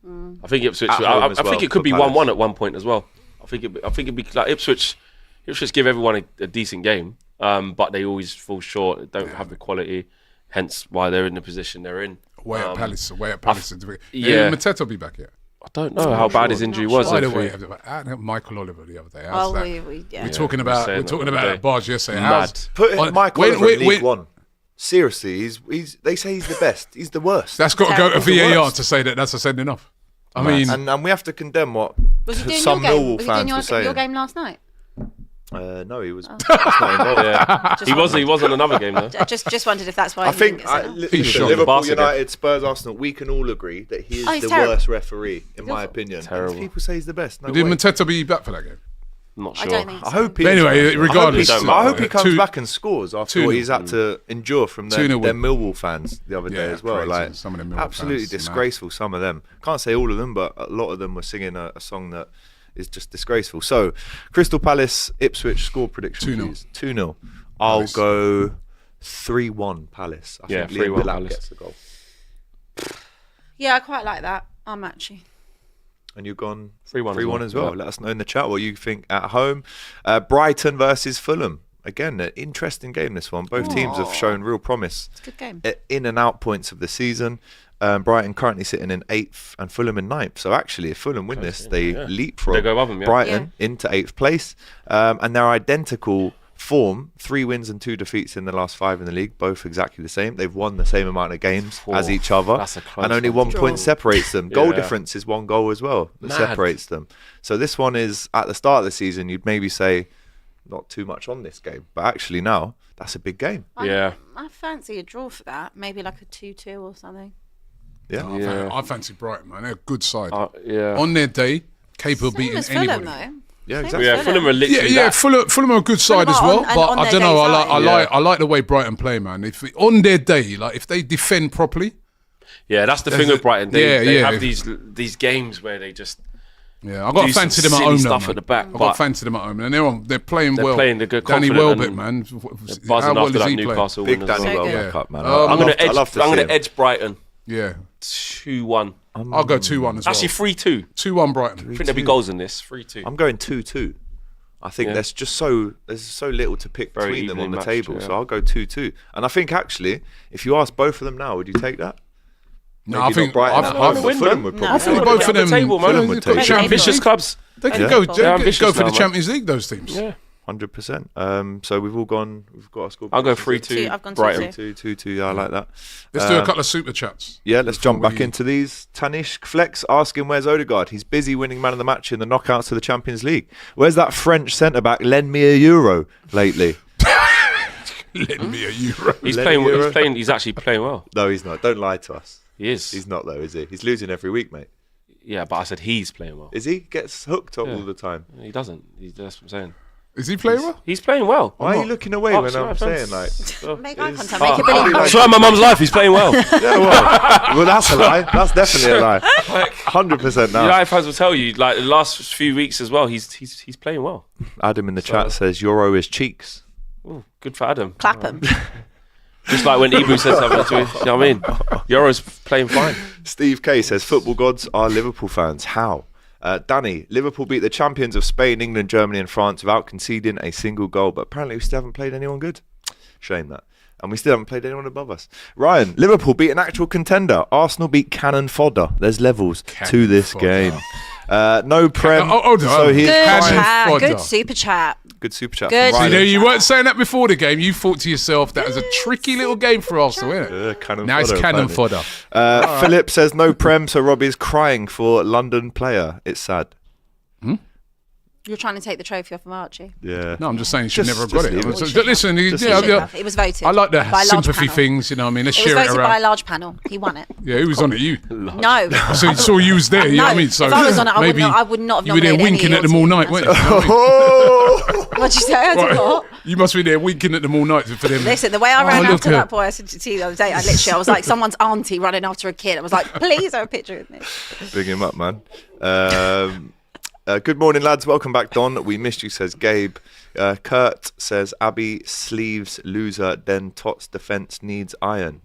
I think Ipswich. At I home as think well it could for be Palace. 1-1 at one point as well. I think it'd be like Ipswich. Ipswich give everyone a decent game, but they always fall short. They don't have the quality. Hence why they're in the position they're in. Away at Palace. yeah. Mateta will be back yet. I don't know how bad his injury was. By the if way, he- I had Michael Oliver the other day. How's Well, that? we're We're talking about saying that the other that day. Barge yesterday. Mad. How's- Put on- Mike when- Oliver in when- League One. Seriously, they say he's the best. He's the worst. That's got to go to He's the VAR worst. to say that that's a sending off. I mean, and we have to condemn what Was he doing some your game? Millwall Was he fans doing were saying. your game last night? No, he was that's not involved. Yeah. He was on another game though. I just wondered if that's why. I he think didn't get sent off. He's shot. Liverpool, Basket. United, Spurs, Arsenal. We can all agree that he is Oh, he's the terrible. worst referee, in my awful. opinion. Terrible. And people say he's the best. No did way. Mateta be back for that game? I'm not I sure. don't think so. I hope he. But anyway, regardless, I hope he comes 2 back and scores after 2-0. what he's had to endure from their 2-0 win. Millwall fans the other day Yeah, as well. crazy. Like Some of them Millwall absolutely fans, mad. disgraceful. Some of them, can't say all of them, but a lot of them were singing a song that is just disgraceful. So, Crystal Palace, Ipswich score prediction 2-0. please. 2-0. I'll Palace. go 3-1 Palace. I Yeah, think Liam 3-1 Delap Palace. gets the goal. Yeah, I quite like that. I'm actually. And you've gone 3-1 as 3-1 well. as well. Yeah. Let us know in the chat what you think at home. Brighton versus Fulham. Again, an interesting game, this one. Both teams have shown real promise It's a good game. in and out points of the season. Brighton currently sitting in 8th and Fulham in 9th. So actually, if Fulham win this, they leapfrog They go above them, yeah. Brighton into 8th place. And they're identical form, 3 wins and 2 defeats in the last 5 in the league, both exactly the same. They've won the same amount of games as each other, that's a close and only one. 1 point separates them. Goal Yeah. difference is 1 goal as well that Mad. separates them. So this one is, at the start of the season, you'd maybe say not too much on this game, but actually now that's a big game. Yeah. I fancy a draw for that. Maybe like a 2-2 or something. Yeah. Yeah. I fancy Brighton, man. They're a good side. Yeah. On their day, capable of Same beating as Fulham, anybody. though. Yeah, exactly. Yeah, Fulham are literally Yeah, that. Fulham are a good side as well, but on I their don't know. day I like the way Brighton play, man. If on their day, like if they defend properly, Yeah, that's the thing with Brighton. They yeah. have these games where they just yeah, I got to fancy them at silly home. stuff Though, at the back, I got but- to fancy them at home, and they're playing well. playing the good Danny confident Welbeck, and man. buzzing How well after is that he Newcastle Big win as Danny well. Welbeck Yeah. up, man. I'm I'd gonna edge Brighton Yeah, 2-1. I'll go 2-1 as well. Actually 3-2. 2-1 Brighton. I think there'll be goals in this. 3-2. I'm going 2-2. I think there's so little to pick Very between them on evenly the matched, table, yeah. so I'll go 2-2. And I think actually, if you ask both of them now, would you take that? No, Maybe I not think Brighton I at home, but win, Fulham man. would No. probably. I think Fulham both would of be them. on the table, man. Fulham would have got take it. Champions Ambitious League. clubs. They can Yeah. go. They're ambitious Go for now, the man. Champions League. Those teams. Yeah. 100%. So we've got a score. I'll go predictions. 3-2 I've gone 2-2. Brighton. 2-2. Yeah, I like that. Let's do a couple of super chats. Yeah, let's jump back we- into these. Tanishq Flex asking where's Odegaard? He's busy winning man of the match in the knockouts of the Champions League. Where's that French centre back? Lend me a euro lately. Lend me a euro. He's Let Euro. playing. He's actually playing well. No, he's not. Don't lie to us. He is. He's not though, is he? He's losing every week, mate. Yeah, but I said he's playing well. Is he? Gets hooked all the time. He doesn't. That's what I'm saying. Is he playing well? He's playing well. Why are you looking away Oh, when sorry, I'm saying offense. like? Make eye contact. Oh, Make it believe. like- Swear my mum's life. He's playing well. Yeah, well, that's a lie. That's definitely a lie. 100% now. United fans will tell you, like the last few weeks as well, he's playing well. Adam in the chat says Euro is cheeks. Ooh, good for Adam. Clap him. Just like when Ibu said something to him. You know what I mean? Euro's playing fine. Steve K says football gods are Liverpool fans. How? Danny, Liverpool beat the champions of Spain, England, Germany and France without conceding a single goal, but apparently we still haven't played anyone good. Shame that. And we still haven't played anyone above us. Ryan, Liverpool beat an actual contender. Arsenal beat cannon fodder. There's levels to this game. No Prem. So he's Good Cannon chat. fodder. Good super chat. good super chat. Good. From You know, Ryan. you weren't saying that before the game. You thought to yourself that was a tricky little game for Arsenal, isn't it? Cannon Now it's fodder, cannon apparently. fodder. Philip says no Prem, so Robbie's crying for London player. It's sad. You're trying to take the trophy off of Archie. Yeah. No, I'm just saying you should Just- never have just got leave it. it. So, listen, Just yeah, leave yeah, It was voted. I like the by a large sympathy panel. things, you know what I mean? Let's It was share it voted by a around. large panel. He won it. Yeah, who was on it? You. No. So you was there, you know what I mean? So if I was on it, maybe I would not have you were there nominated winking any at of them all your night, team. weren't you? You know what I mean? Oh! What'd you say? I did Right. what? You must be there winking at them all night for them. Listen, the way I Oh, ran look after at- that boy, I said to you the other day, I was like someone's auntie running after a kid. I was like, please have a picture with me. Big him up, man. Good morning, lads. Welcome back, Don. We missed you, says Gabe. Kurt says Abby sleeves loser, then Tots defense needs iron.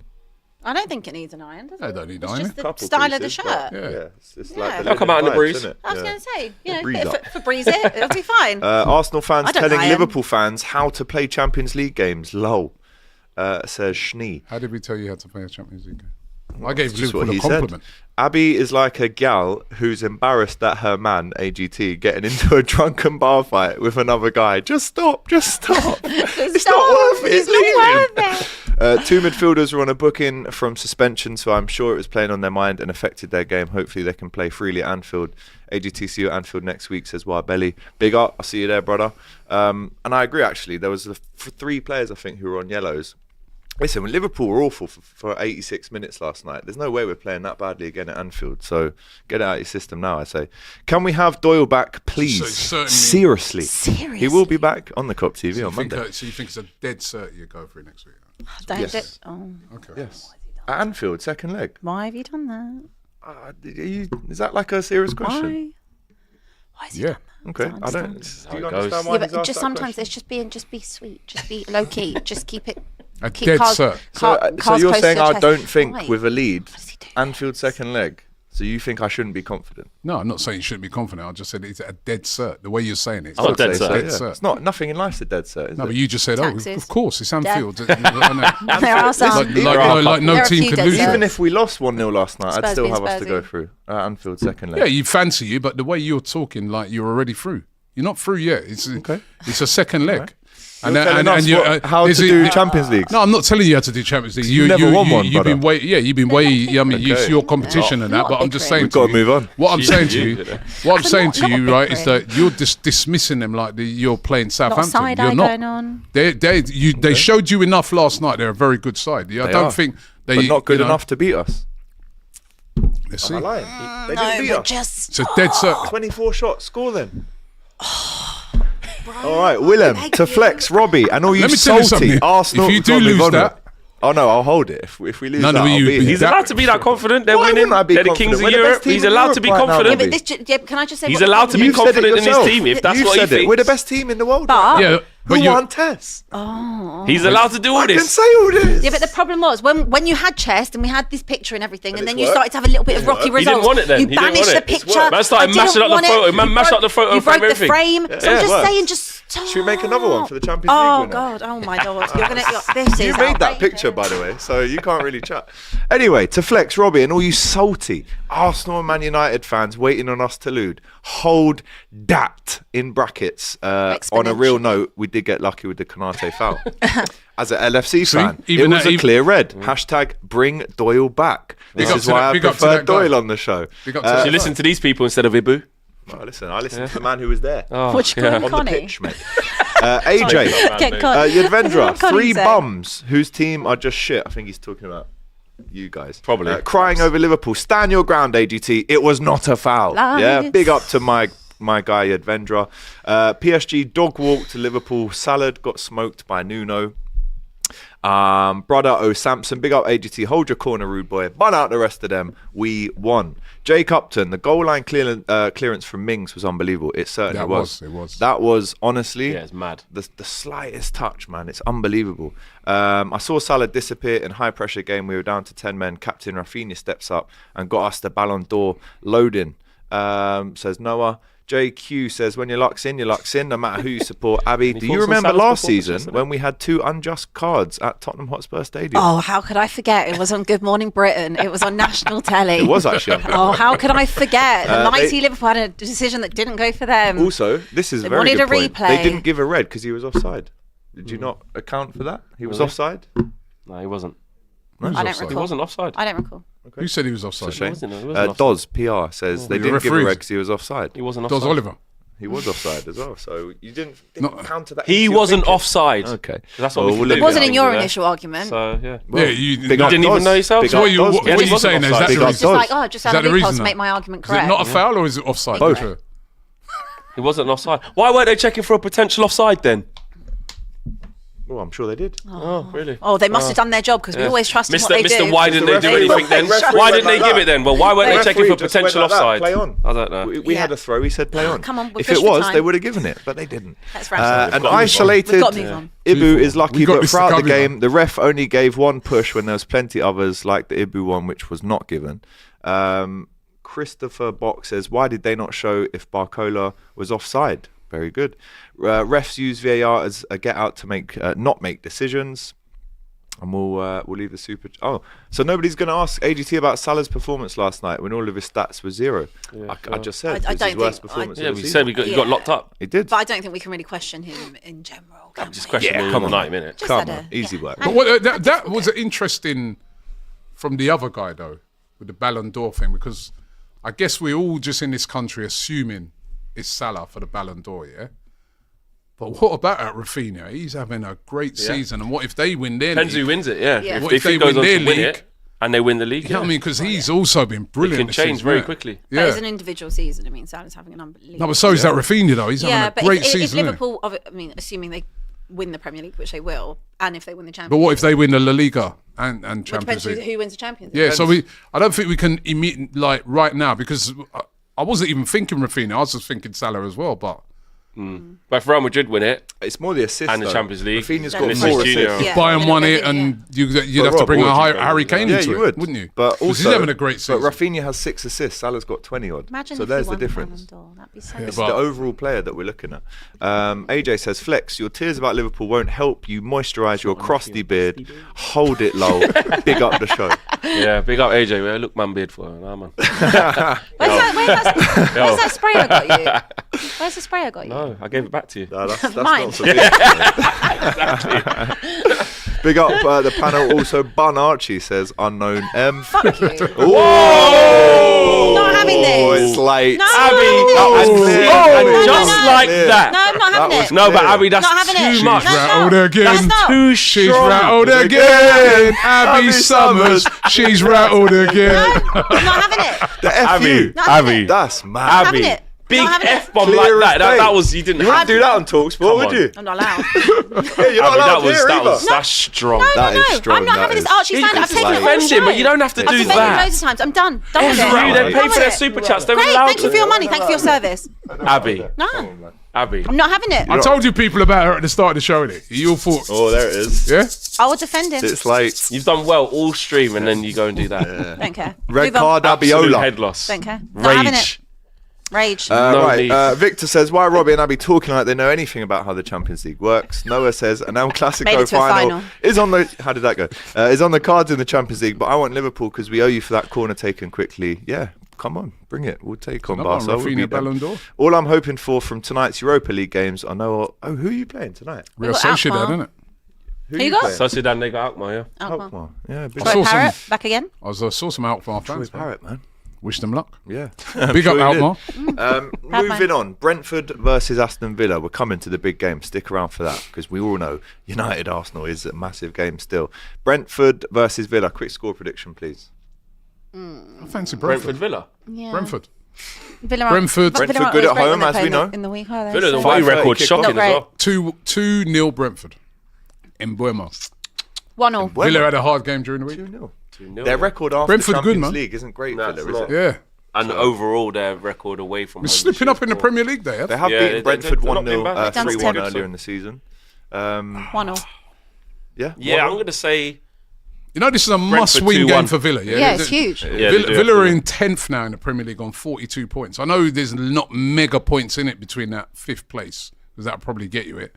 I don't think it needs an iron, does it? I don't need It's iron. just the Couple style of the pieces, shirt. but Yeah. It's Yeah. like the They'll come out in the vibes, breeze. isn't it? I was Yeah. going to say, you know, Breeze bit up. for breeze it, it'll be fine. Arsenal fans I don't telling iron. Liverpool fans how to play Champions League games. Lol, says Schnee. How did we tell you how to play a Champions League game? I gave Just what Liverpool he a said. compliment. Abby is like a gal who's embarrassed that her man, AGT, getting into a drunken bar fight with another guy. Just stop. It's not worth it. It's not worth it. Two midfielders were on a booking from suspension, so I'm sure it was playing on their mind and affected their game. Hopefully they can play freely at Anfield. AGT see you at Anfield next week, says Warbelly. Big up, I'll see you there, brother. And I agree, actually. There was three players, I think, who were on yellows. Listen, when Liverpool were awful for 86 minutes last night, there's no way we're playing that badly again at Anfield. So get it out of your system now, I say. Can we have Doyle back, please? So Seriously. Seriously? He will be back on the Cop TV So on Monday. so you think it's a dead cert you go for next week? Don't Yes. do- oh, Okay. Yes. At Anfield, second leg. why have you done that? Is that like a serious question? Why? Why has he Yeah. done that? Okay, Don't I don't. understand. Do you how it understand goes. why Yeah, he's but asked just that sometimes question? just be sweet, just be low key, just keep it. A Keep dead cars- cert. So cars you're close saying to your I chest. don't think Why? with a lead, What does he do? Anfield second leg. So you think I shouldn't be confident? No, I'm not saying you shouldn't be confident. I just said it's a dead cert. The way you're saying it. It's I'm not not dead Say so, cert. Dead yeah. cert. It's not nothing in life's a dead cert, is No, it? but you just said, Taxes. of course, it's Anfield. There are like some. no There are a team few can dead lose. certs. Even if we lost 1-0 last night, I'd Spurs still being have us to go Spursy. through Anfield second leg. Yeah, you fancy you, but the way you're talking, like you're already through. You're not through yet. It's a second leg. You're telling us how to is do Champions Leagues. No, I'm not telling you how to do Champions League. You never won one, You've been brother. you've been way. I mean, it's Okay. your competition and that. Not But a I'm big just ring. saying, We've got to move on. What I'm saying to you, what I'm saying not to a you, big right, is ring. that you're just dismissing them like you're playing Southampton. side You're eye not. going on. They showed you enough last night. They're a very good side. I They don't are. think they. But not good you know, enough to beat us. Let's see. Am I lying? They No, didn't beat but us. just It's a dead cert. 24 shots, score then. All right, Willem, to flex, Robbie, and all you Let me tell you salty something. Arsenal. If you do Gotta move lose on. that- Oh no, I'll hold it. If we lose No, that, no, I'll you- be here. He's allowed to be that confident. They're Why winning. wouldn't I be They're the confident? kings of We're the best Europe. team He's in allowed Europe to be right now, confident. Yeah, but can I just say He's what the allowed to be problem is? You've said it confident in his yourself. team if that's You what he said it. thinks. We're the best team in the world. But- right now. Yeah, but Who you. won Tess? He's allowed to do all I can this. say all this. Yeah, but the problem was when you had chest and we had this picture and everything, and it's then you worked. started to have a little bit of rocky He results. didn't want it then. You He didn't banished want the it. It's picture. worked. Man started I didn't mashing up the want photo. it. Man You mashed broke- up the photo You frame, broke the everything. frame. So Yeah, I'm it just worked. saying, just stop. Should we make another one for the Champions League Oh winner? God! Oh my God! This You is made that outrageous. picture, by the way, so you can't really chat. Anyway, to flex, Robbie, and all you salty Arsenal and Man United fans waiting on us to lose, hold that in brackets. On a real note, we did get lucky with the Konate foul. As an LFC fan, it even was that- a clear red. Hashtag bring Doyle back. This up is to why that- I big up to prefer that guy. Doyle on the show. Big up to that You listen to these people instead of Ibu. Well, listen, I listened to the man who was there What you call him, on the Connie? pitch, mate. AJ, Get Con- Yadvendra, Connie 3 said. bums whose team are just shit. I think he's talking about you guys. Probably. Crying over Liverpool. Stand your ground, AGT. It was not a foul. Lies. Yeah, big up to my guy Yadvendra. PSG dog walk to Liverpool. Salad got smoked by Nuno. Brother O Samson, big up AGT, hold your corner, rude boy. Bun out the rest of them. We won. Jake Upton, the goal line clearance from Mings was unbelievable. It certainly was. It was. That was honestly, Yeah, it's mad. The slightest touch, man. It's unbelievable. I saw Salah disappear in high pressure game. We were down to 10 men. Captain Rafinha steps up and got us the Ballon d'Or loading. Says Noah. JQ says, when your luck's in, no matter who you support. Abby, do you thoughts on remember Salah's last performance season yesterday? when we had 2 unjust cards at Tottenham Hotspur Stadium? Oh, how could I forget? It was on Good Morning Britain. It was on national telly. It was actually. Oh, how could I forget? The mighty they- Liverpool had a decision that didn't go for them. Also, this is a They very wanted good a point. replay. They didn't give a red because he was offside. Did you not account for that? He was Really? offside? No, he wasn't. I don't offside? He recall. wasn't offside. I don't recall. Who said he was offside? It's a shame. wasn't, he wasn't Doz PR says they The didn't give a referees. red because he was offside. He wasn't offside. Does Oliver? He was offside as well, so you didn't No. counter that. He into your wasn't thinking. offside. Okay. That's what Well, we we'll can leave do. It wasn't that in your thing, initial argument. So, yeah. Yeah, you. Big no, up didn't Doz. even know yourself? Big So up what you- Doz. what Yeah, are he you wasn't saying? Is offside. that Big the up It's reason? just Doz. like, just Is have that a the loophole reason to now? make my argument Is it correct. not a foul or is it offside? Both. True. He wasn't offside. Why weren't they checking for a potential offside then? Oh, I'm sure they did. Oh, really? Oh, they must have done their job because we always trust in what they do. Why didn't they do referee- anything then? referee Why went didn't they like give that. it then? Well, why weren't they The checking referee for just went potential like that, offside? Play on. I don't know. We had Yeah. a throw. He said play on. come on, we're If pushed it for was, time. they would have given it, but they didn't. That's rational. An got to move on. isolated We've got to move on. Ibu is lucky We got that this to throughout the come, you know. game, the ref only gave one push when there was plenty others, like the Ibu one, which was not given. Christopher Box says, why did they not show if Barcola was offside? Very good. Refs use VAR as a get out to not make decisions. And we'll leave the super. Oh, so nobody's going to ask AGT about Salah's performance last night when all of his stats were 0. I just said I it was don't his worst think- performance. Yeah, of we the said season. he got locked up. He did. But I don't think we can really question him in general. Can Just we? question him come in on. 90 minutes. Just Come had on, a- easy yeah. work. And- But what, and that was difficult. interesting from the other guy though, with the Ballon d'Or thing, because I guess we're all just in this country assuming it's Salah for the Ballon d'Or, yeah. But what about Rafinha? He's having a great season, and what if they win their Depends league? who wins it, yeah. Yeah. What If if he they goes win on their to win league? it and they win the league, You know what I mean? Because he's also been brilliant. can this change season, very yeah. quickly. But Yeah. it's an individual season. I mean, Salah's having an unbelievable. No, but so is that Rafinha though. He's yeah, having but a great if season. isn't he? Liverpool, I mean, assuming they win the Premier League, which they will, and if they win the Champions But what if League, they win the La Liga and well, it Champions depends League? who wins the Champions League. Yeah, so I don't think we can like right now because I wasn't even thinking Rafinha. I was just thinking Salah as well. But But if Real Madrid win it, It's more the assist And the though. Champions League. Rafinha's Then got Vinicius 4 Junior. assists. Yeah. Bayern won it, Yeah. and you'd have But to bring Rob, a what would you Harry do? Kane Yeah, into you it, would. wouldn't you? But 'Cause also, he's having a great season. But Rafinha has 6 assists. Salah's got 20 odd. Imagine So if there's he the won difference. Ballon d'Or. That'd be so. It's but- the overall player that we're looking at. AJ says, Flex, your tears about Liverpool won't help you moisturise your crusty beard. Hold it low. Big up the show. yeah, big up AJ. Well, look, man, beard for her. Nah, man. Where's that sprayer got you? Where's the sprayer got you? No, I gave it back to you. No, that's Mine. not for me. Big up the panel. Also, Bun Archie says, unknown M. Fuck you. Whoa! Not having this. It's late. No. That was And, clear. and no, just no. like Clear. that. No, I'm not having was it. No, but clear. Abby, that's Not having it. too much. No, rattled no. again. That's not. Too She's strong. rattled again. Abby Summers. She's rattled again. I'm not having it. The F Abby, you. Not having Abby, it. That's mad. Not Abby, having it. big having it. F bomb Clear like as that. day. That was you didn't You have wouldn't do that on Talksport, would on. you? I'm not allowed. Yeah, you're not allowed here either. That's strong. That is strong. I'm not having this Archie stand. I've taken it all defend him, but you don't have to I've do defended that. loads of times. I'm done. Done with You it. then pay Done for their with it. super chats. They were Great. allowed Thank you for your money. Thank you for your service. Abby. No, Abby. I'm not having it. I told you people about her at the start of the show, innit? You all thought, Oh, there it is. yeah? I will defend him. It's late. You've done well all stream, and then you go and do that. Don't care. Red Move on. card, Absolute Abiola. head loss. Don't care. Not having Rage. it. Rage. No Right, need. Victor says, why are Robbie and Abby talking like they know anything about how the Champions League works? Noah says, an El Made Clasico it to a final. is on the... How did that go? Is on the cards in the Champions League, but I want Liverpool because we owe you for that corner taken quickly. Yeah, come on, bring it. We'll take on Another one, Barca. We'll Rafinha beat them. Ballon d'Or. All I'm hoping for from tonight's Europa League games, I know... Oh, who are you playing tonight? Real got Sociedad, Alkmaar. isn't it? Who Who you got? playing? Sociedad, they got Alkmaar, yeah. Alkmaar. Yeah, big I Troy saw Parrott some- back again. I saw some Alkmaar Troy fans. Parrott, man. Wish them luck. Yeah. Big up Alkmaar. Moving on, Brentford versus Aston Villa. We're coming to the big game. Stick around for that because we all know United Arsenal is a massive game still. Brentford versus Villa. Quick score prediction, please. I fancy Brentford Brentford. Villa. Yeah. Brentford. Villa Brentford. Villa Brentford aren't good always at great when home, they as play we in the- know. in the week, are they? Villa, the So- away 5:30 record kick-off. shocking Not as well. 2-0 Brentford. In Bournemouth. 1-0. Villa had a hard game during the week. 2-0. 2-0. Their record after Brentford good, Champions man. League isn't great, No, Villa, it's is not. it? Yeah. And overall, their record away from We're home slipping this up in the year. Premier League there. They have Yeah, beaten they- Brentford they're not been 1-0, bad. They've done 3-1 terrible. earlier in the season. 1-0. Yeah, Yeah, I'm going to say You know, this is a must-win 2-1. game for Villa. Yeah, Yeah, it's huge. Yeah, Villa, they do Villa are have to- in 10th now in the Premier League on 42 points. I know there's not mega points in it between that 5th place, because that'll probably get you it.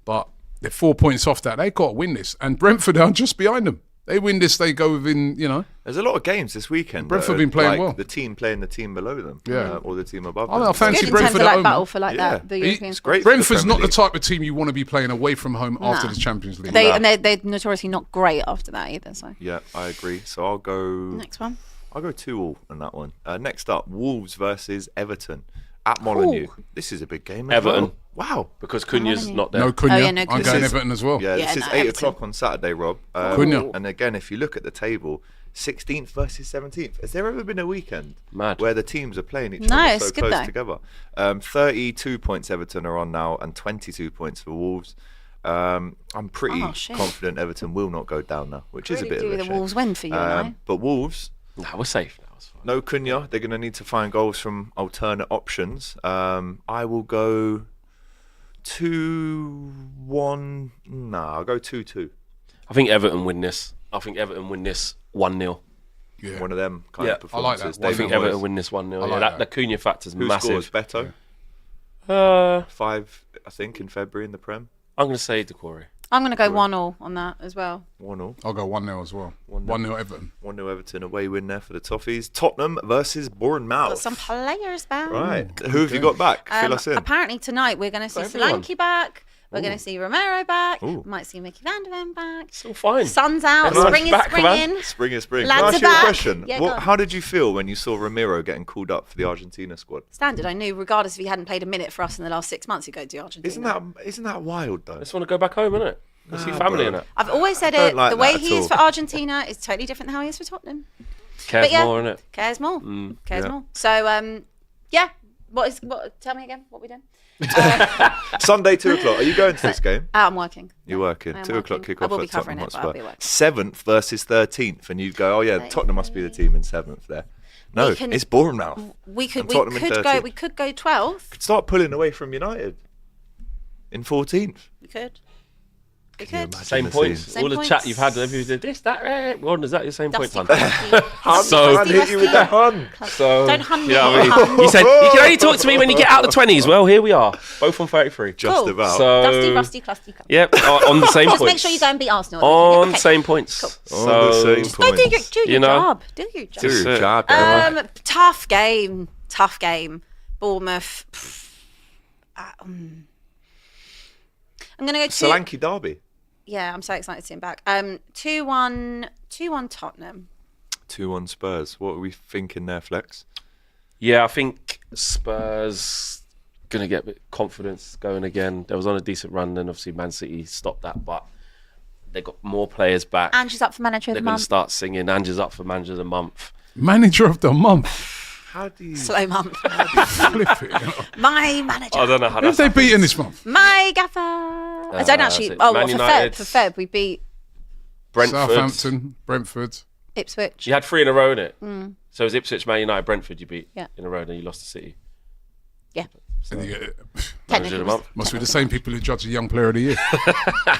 But they're 4 points off that. They've got to win this. And Brentford are just behind them. They win this, they go within, you know. There's a lot of games this weekend. Brentford that are been playing like well. The team playing the team below them. Yeah. Or the team above I them. fancy Good in terms Brentford of at like home. battle for like Yeah. that. The European It's squad. great. for the Brentford's Premier not the League. type of team you want to be playing away from home after the Champions League. They're notoriously not great after that either. So Yeah, I agree. So I'll go... next one. I'll go 2-2 on that one. Next up, Wolves versus Everton at Molineux. This is a big game. as Everton. well. Wow. because Cunha's Molineux. not there. No Cunha. Oh, yeah, no I'm Cunha. going This is- Everton as well. Yeah, Yeah, this is no, 8 Everton. o'clock on Saturday, Rob. Cunha. And again, if you look at the table, 16th versus 17th. Has there ever been a weekend Mad. where the teams are playing each No, other it's so good close though. together? 32 points Everton are on now and 22 points for Wolves. I'm pretty Oh, shit. confident Everton will not go down now, which is a bit do of a the shame. Wolves win for you and I? But Wolves, Nah, we're safe now. It's fine. no Cunha. They're going to need to find goals from alternate options. I will go 2-1. Nah, I'll go 2-2. I think Everton win this. I think Everton win this 1-0. Yeah. One of them kind Yeah, of I like performances. that. I David think Moyes. Everton win this 1-0. I Yeah, like the Cunha factor's Who massive. scores? Beto? 5, I think, in February in the Prem. I'm going to say Decore. I'm going to go 1-0 on that as well. 1-0. I'll go 1-0 as well. 1-0 Everton. 1-0 Everton, away win there for the Toffees. Tottenham versus Bournemouth. Got some players back. Right. Who have you got back? Fill us in. Apparently tonight we're going to see everyone. Solanke back. We're going to see Romero back. Ooh. Might see Mickey Van der Ven back. Still fine. Sun's out. Everyone's Spring is back, man. springing. Spring is spring. Lads Can I ask are you a back. question? Yeah, go on. How did you feel when you saw Ramiro getting called up for the Argentina squad? Standard. I knew, regardless if he hadn't played a minute for us in the last 6 months, he'd go to Argentina. Isn't that wild though? Just want to go back home, innit? Go see family bro. in it. I've always said don't it. like The way that he at is for all. Argentina is totally different than how he is for Tottenham. Cares But yeah, more, innit? Cares more. Cares yeah. more. So, yeah. What? Tell me again. What we doing? Sunday, 2 o'clock. Are you going to this game? I'm working. You're working. I am 2 o'clock working. kick off I will be at Tottenham covering it, but Hotspur. I'll be working. 7th versus 13th, and you go, oh yeah, Tottenham must be the team in 7th there. No, We can- it's Bournemouth. We could. And We Tottenham in could 13th. go. We could go 12th. Start pulling away from United in 14th. We could. We Can you could. imagine Same the points. scene? Same All the points. chat you've had, everybody did this, that, right? Gordon, is that your same Dusty, points, Hun? crusty. So- I'd hit you with the hun. So, Don't hun me. you know what I mean? hun. You said, you can only talk to me when you get out the 20s. Well, here we are. Both on 33. Just Cool. about. So, Dusty, rusty, crusty. Yep, on the same Just points. make sure you go and beat Arsenal. On Okay. same points. On the So, same Go do your, points. do your You know. job. Do your job. Do your That's it. job, Emma. Tough game. Tough game. Bournemouth. I'm gonna go two. Solanke derby. Yeah, I'm so excited to see him back. 2-1 Tottenham. 2-1 Spurs. What are we thinking there, Flex? yeah, I think Spurs going to get a bit of confidence going again. They was on a decent run, then obviously Man City stopped that, but they got more players back. Angie's up for manager of They're the going to month. start singing. Angie's up for manager of the month. Manager of the month. How do you... Slow month. Flip it. My manager. I don't know how Who have that's they beaten this month? My gaffer. I don't actually. Man Oh, well, United. for Feb, we beat Brentford. Southampton, Brentford. Ipswich. You had 3 in a row, innit? So it was Ipswich, Man United, Brentford you beat Yeah. in a row, and then you lost to City. Yeah. And you get, Manager Technically. of the month. must be the same people who judge a young player of the year.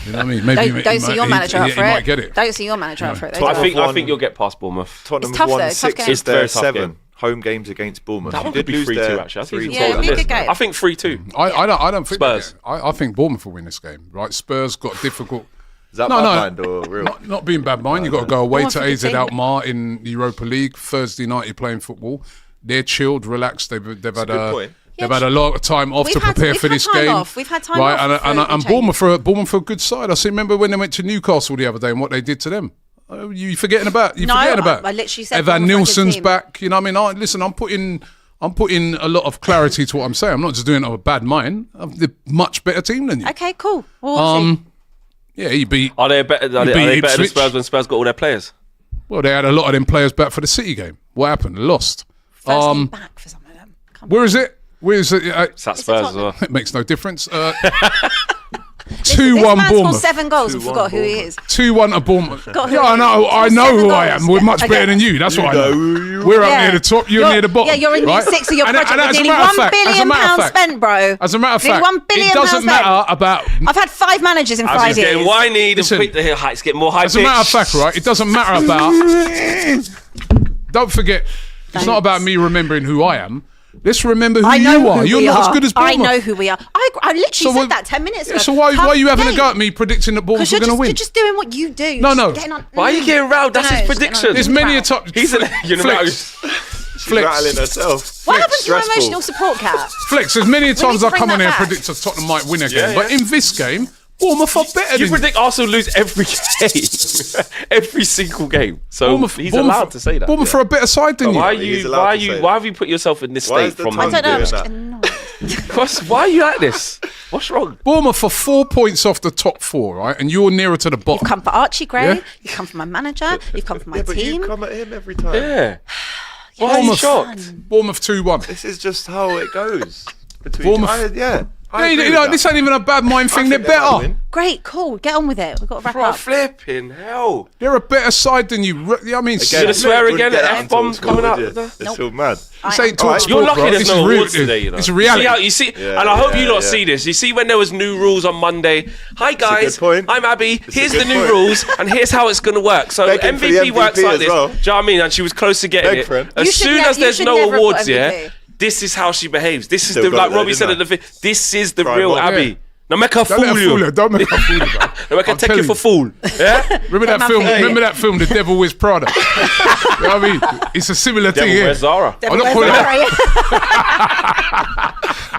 You know what I mean? Maybe Don't see your manager up he for it. might get it. Don't see your manager up for it. I think you'll get past Bournemouth. Tottenham It's tough, won though. Tough 6 game. of It's a very their tough 7 game. home games against Bournemouth. That one Did could be lose 3-2 their actually. I think 3-2. Yeah, it'd be a good game. I think 3-2. I don't think Spurs. I think Bournemouth will win this game. Right? Spurs got difficult. Is that No, bad no. mind or real? Not being bad mind. You got to go away Bournemouth to are a good AZ team. Alkmaar in the Europa League. Thursday night, you're playing football. They're chilled, relaxed. They've had a good point. They've had a lot of time off We've to had- prepare we've for had this time game. off. We've had time right? off for And a and change. Bournemouth for a good side. I see. Remember when they went to Newcastle the other day and what they did to them? Oh, you forgetting about? You No, forgetting about? I literally said Evan Bournemouth are a good Nilsson's team. back. You know what I mean? Listen, I'm putting a lot of clarity to what I'm saying. I'm not just doing it of a bad mind. I'm the much better team than you. Okay, cool. We'll see. Yeah, he beat. Are they better? Are beat they better than Ipswich. Spurs when Spurs got all their players? Well, they had a lot of them players back for the City game. What happened? They lost. First game back for some of them. Come on. Where is it? Where is it? It's at Spurs as well. It makes no difference. This 2-1 man scored Bournemouth. 7 goals and forgot who he is. 2-1 to Bournemouth. Got who Yeah, he I know. is. I know 7 who I goals. am. We're much Okay. better than you. That's what I know. who you We're up Yeah. near the top. You're near the bottom. Yeah, you're in right? year 6 of your And- project and with as a nearly matter of £1 fact- as a billion matter of fact- spent, bro. As a matter of Nearly fact, £1 billion it doesn't spent. matter about. I've had 5 managers in 5 It's getting years. whiny. Listen. The heights get more high As a matter of fact, right? It doesn't matter about. Don't forget, it's not about me remembering who I am. Let's remember who I know you are. who You're we not are. as good as I Bournemouth. know who we are. I literally So said what- that 10 minutes ago. Yeah, so why are you having a go at me predicting that Bournemouth Because are going to win? you're just doing what you do. No, Just no. getting on- Why are you getting round? That's his Dunno, just getting prediction. on- There's many a Proud. time. He's an Flex. She's rattling herself. What happened to your Stressful. emotional support cat? Flex. There's many times to I bring come on that here and back. predict that Tottenham might win a game, Yeah, but in this game, Bournemouth are better You than predict Arsenal lose every game, every single game. So Bournemouth. he's allowed to say that. Bournemouth are a better side than you. Why are He's you? allowed Why are to say you? that. Why have you put yourself in this Why state is the from tongue I don't know. I'm doing just that? annoyed. Why are you like this? What's wrong? Bournemouth are 4 points off the top 4, right? And you're nearer to the You've bottom. come for Archie Gray. Yeah. You've come for my manager. You've come for my Yeah, but team. you come at him every time. Yeah. Why are you Bournemouth. shocked? Bournemouth 2-1. This is just how it goes. Between Bournemouth- yeah. Yeah, you know, this ain't even a bad mind thing. They're better. Great, cool. Get on with it. We've got to wrap Bro, up. flipping hell. They're a better side than you. I mean, You gonna swear Wouldn't again? get that F-bombs until coming out. would you? It's all mad. this ain't talk Alright, sport, You're lucky bro. there's This no is real. awards today, you know. It's a reality. You see, Yeah, and I hope you yeah, lot yeah. see this. You see when there was new rules on Monday. Hi guys, good point. I'm Abby. It's a Here's good the new point. rules, and here's how it's gonna work. So Begging for the MVP works MVP like as this. well. Do you know what I mean? And she was close to getting Beg it. for him. As You should soon ne- as you there's should no never have got awards, yeah, MVP. this is how she behaves. This is Still the got like it though, Robbie said at didn't the. This is the Prime real one. Abby. Now make her Don't let fool her you. fool her. Don't make her fool you, bro. Now make her I'm take you telling for fool. Yeah. Remember that my film? thing. Remember that film, The Devil Wears Prada? You know what I mean? It's a similar thing Devil here. wears Zara. I'm not calling that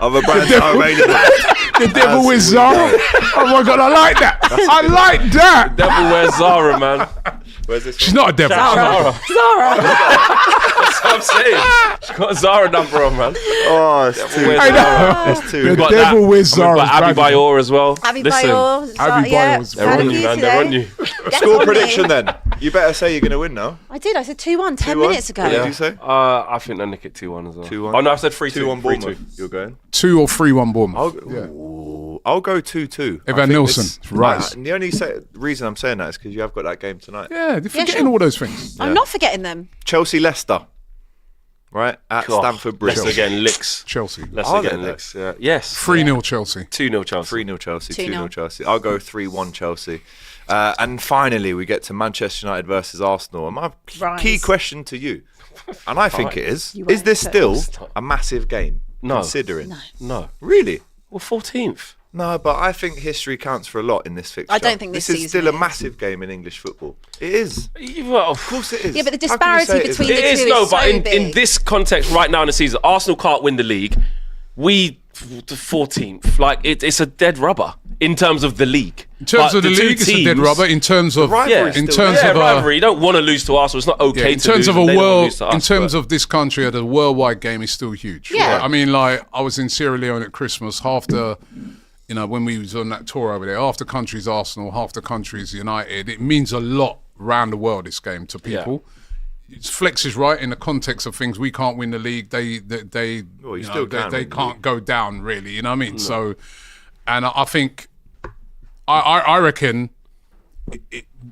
Other brands are available. The Devil Wears we Zara. go. Oh my God, I like that. I like that. Devil wears Zara, man. Where's this? She's not a devil. Zara. Zara. That's what I'm saying. She's got a Zara number on, man. Oh, it's too. wears I know. Zara. It's too. The Got Devil that. Wears And we've Zara. got Abby Bayor as well. Abby Listen, Bayor. Abby yeah. Bayor's They're on you, man. They're on you. Score prediction then. You better say you're going to win now. I did. I said 2-1 10 2-1. minutes ago. What did you say? I think they'll nick it 2-1 as well. 2-1. Oh no, I said 3-2. 2-1 3-2. Bournemouth. You're going. 2 or 3-1 Bournemouth. I'll go 2-2. Evan I think Nilsson, this- right. The only reason I'm saying that is because you have got that game tonight. Yeah, they're forgetting sure. all those things. I'm not forgetting them. Chelsea Leicester. Right? At Oh, Stamford Bridge. Leicester getting licks. Chelsea. Leicester Are they getting though? licks. Yeah. Yes. 3-0 Chelsea. 2-0 Chelsea. 3-0 Chelsea, 2-0. 2-0 Chelsea. I'll go 3-1 Chelsea. And finally, we get to Manchester United versus Arsenal. And my Rise. key question to you, and I think it is You this won't still a massive game? No. Considering. No. Really? Well, 14th. No, but I think history counts for a lot in this fixture. I don't think this is season still a is. massive game in English football. It is. Well, Of course it is. Yeah, but the How can you say disparity it isn't? between it the is two no, is but so in big. this context right now in the season, Arsenal can't win the league. We the 14th. Like it's a dead rubber in terms of the league. In terms of the league, it's a dead rubber. In terms of rivalry's in still terms there. of rivalry. You don't want to lose to Arsenal. It's not okay in to terms lose. of and a they don't wanna world, lose to in us, terms but- of this country, the worldwide game is still huge. Yeah. Right? I mean, like I was in Sierra Leone at Christmas. Half the, when we was on that tour over there, half the country's Arsenal, half the country's United. It means a lot around the world. This game to people. Flex is right in the context of things. We can't win the league. They can't go down really. You know what I mean? No. So, and I think, I reckon,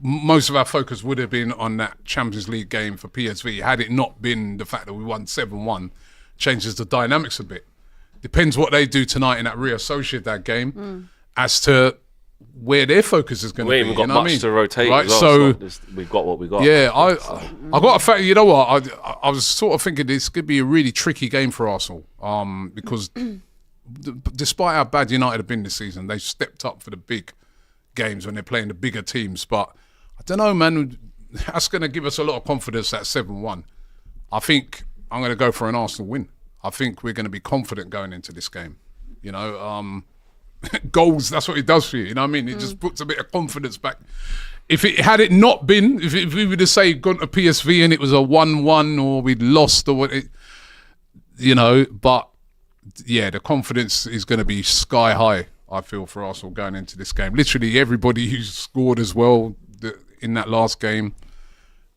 most of our focus would have been on that Champions League game for PSV. Had it not been the fact that we won 7-1, changes the dynamics a bit. Depends what they do tonight in that Real Sociedad game as to where their focus is going to be. We haven't got much to rotate, right? Well, so we've got what we got. Yeah, I got a fact. You know what? I was sort of thinking this could be a really tricky game for Arsenal, because despite how bad United have been this season, they've stepped up for the big games when they're playing the bigger teams. But I don't know, man. That's going to give us a lot of confidence at 7-1. I think I'm going to go for an Arsenal win. I think we're going to be confident going into this game. You know. Goals, that's what it does for you. You know what I mean? It just puts a bit of confidence back. If it not been, if we would have say gone to PSV and it was a 1-1 or we'd lost or what, but yeah, the confidence is going to be sky high, I feel, for Arsenal going into this game. Literally everybody who's scored as well in that last game.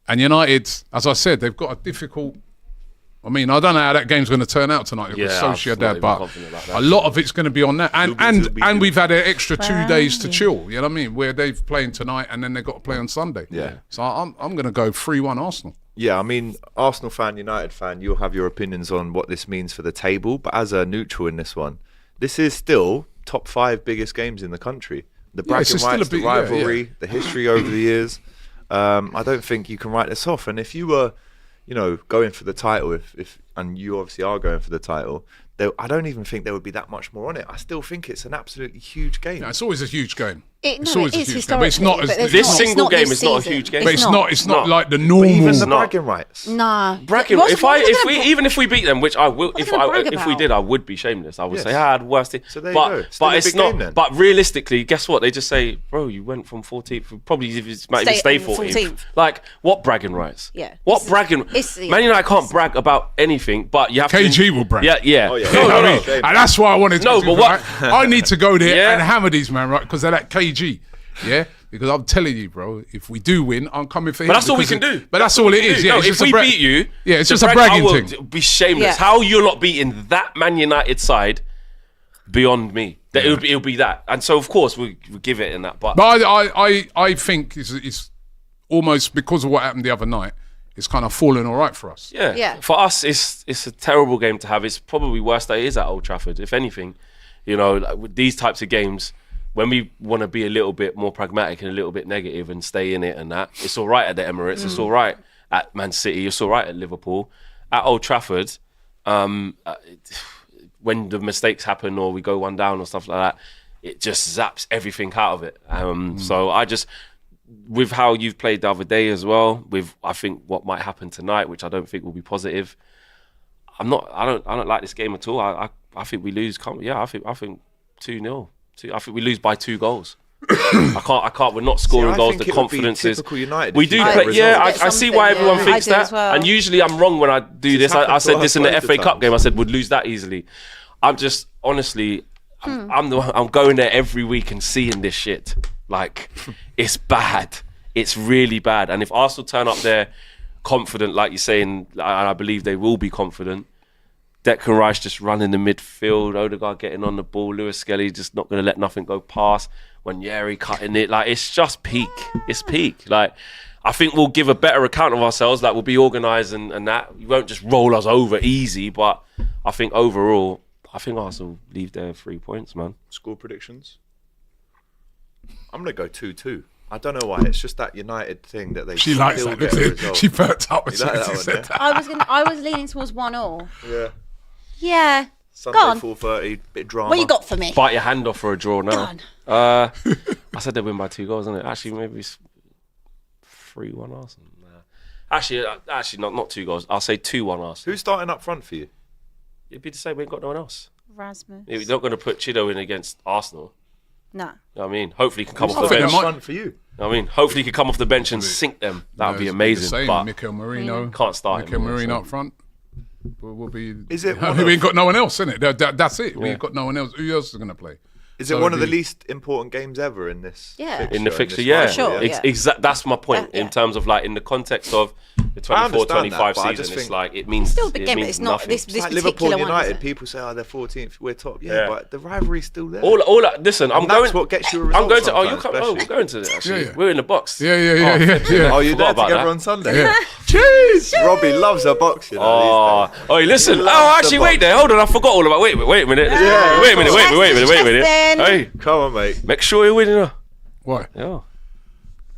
And United, as I said, they've got a difficult... I mean, I don't know how that game's going to turn out tonight with Sociedad, but a lot of it's going to be on that. And we've had an extra 2 days to chill, you know what I mean, where they're playing tonight and then they've got to play on Sunday. Yeah. So I'm going to go 3-1 Arsenal. Yeah, I mean, Arsenal fan, United fan, you'll have your opinions on what this means for the table. But as a neutral in this one, this is still top 5 biggest games in the country. The bragging rights, the rivalry, the history over the years. I don't think you can write this off. And if you were... going for the title, and you obviously are going for the title, I don't even think there would be that much more on it. I still think it's an absolutely huge game. Yeah, it's always a huge game. It's always a huge game. But it's not this single game is not a huge game. But it's not like the normal. But even the bragging rights. Nah. Bragging. Even if we beat them, which I will, if we did, I would be shameless. I would say, I had worst team. So there you go. But it's not. Game, but realistically, guess what? They just say, bro, you went from 14th. Probably might even stay 14th. Like, what bragging rights? Yeah. What bragging? Man United can't brag about anything, but you have to. KG will brag. Yeah. Oh, yeah. No. And that's why I wanted to. No, but what? I need to go there and hammer these, man, right? Because they're that KG. Yeah, because I'm telling you, bro, if we do win, I'm coming for him. But that's all we can do. But that's all it is. Yeah, no, if we beat you, it's just a bragging thing. I will be shameless. How you're not beating that Man United side, beyond me. It'll be that. And so, of course, we give it in that. But I think it's almost because of what happened the other night. It's kind of fallen all right for us. Yeah. For us, it's a terrible game to have. It's probably worse that it is at Old Trafford. If anything, like with these types of games, when we want to be a little bit more pragmatic and a little bit negative and stay in it and that, it's all right at the Emirates. It's all right at Man City. It's all right at Liverpool. At Old Trafford, when the mistakes happen or we go one down or stuff like that, it just zaps everything out of it. So I just... with how you've played the other day as well, with I think what might happen tonight, which I don't think will be positive. I don't like this game at all. I think we lose. I think 2-0. I think we lose by 2 goals. I can't. We're not scoring goals. The confidence is. We do play. Yeah, I see why everyone thinks that. Well. And usually I'm wrong when I do this. I said this in the FA Cup game. I said we'd lose that easily. I'm just honestly, I'm going there every week and seeing this shit. Like, it's bad. It's really bad. And if Arsenal turn up there confident, like you're saying, and I believe they will be confident, Declan Rice just running the midfield, Odegaard getting on the ball, Lewis Skelly just not going to let nothing go past, Wanyeri cutting it. Like, it's just peak. It's peak. Like, I think we'll give a better account of ourselves. Like, we'll be organised and that. You won't just roll us over easy, but I think overall, I think Arsenal leave there 3 points, man. Score predictions? I'm going to go 2-2. I don't know why. It's just that United thing that they she likes that. Get a result. She perked up when she said that. I was leaning towards 1-1. Yeah. Yeah. Sunday 4:30, bit drama. What you got for me? Bite your hand off for a draw now. I said they win by 2 goals, isn't it? Actually, maybe it's 3-1 Arsenal. Nah. Actually, not 2 goals. I'll say 2-1 Arsenal. Who's starting up front for you? It'd be the same. We ain't got no one else. Rasmus. You're not going to put Chido in against Arsenal. No. You know what I mean? Hopefully he can come off the bench. bench. Fun for you. You know what I mean? Hopefully he can come off the bench and sink them. That would be amazing. But Mikel Merino can't start Mikel Merino up front. We'll be. Is it? We ain't got no one else, innit? That's it. We ain't got no one else. Who else is going to play? Is it one of the least important games ever in this? Yeah. In the fixture, yeah. Sure, That's my point in terms of like in the context of the I 24-25 understand that, but I season, just it's think- like it means Still a big it game, but means it's not nothing. this Like particular Liverpool one. United, Is it? people say, they're 14th, we're top. Yeah, Yeah. but the rivalry's still there. Listen, I'm And going. that's what gets you a result I'm going to. Oh, sometimes, we're especially. going to it. Actually, Yeah. we're in the box. Yeah. Oh, you're Forgot there about together that. on Sunday? Yeah. Jeez! Robbie loves a box, you know. Oh, listen. He loves the Actually, wait box. there. Hold on, I forgot all about. Wait a minute. Yeah. Wait a minute. Justin. Hey, Come on, mate. make sure you're winning. Why? Yo.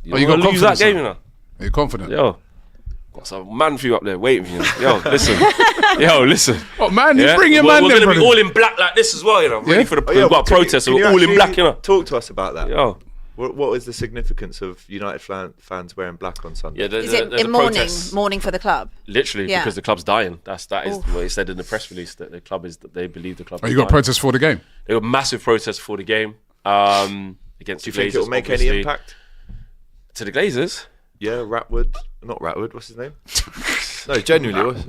You You got got to lose that confidence game, now? you know. Are you confident? Yo. Got some man for you up there waiting for you. Yo, listen. Listen. Oh, man, you Yeah? bring your We're man going there, to be brother. all in black like this as well, you know. Ready for the we've got a protest, so we're all in black, you know. Talk to us about that. Yo. What is the significance of United fans wearing black on Sunday? Yeah, Is it there's in a mourning? protest. Mourning for the club? Literally, Yeah. because the club's dying. That is what it said in the press release, that the club is, that they believe the club Oh, is you got dying. protests for the game? They got massive protests for the game against Do you the Glazers. think it will make any obviously. impact? To the Glazers? Yeah, not Ratwood, what's his name? No, genuinely.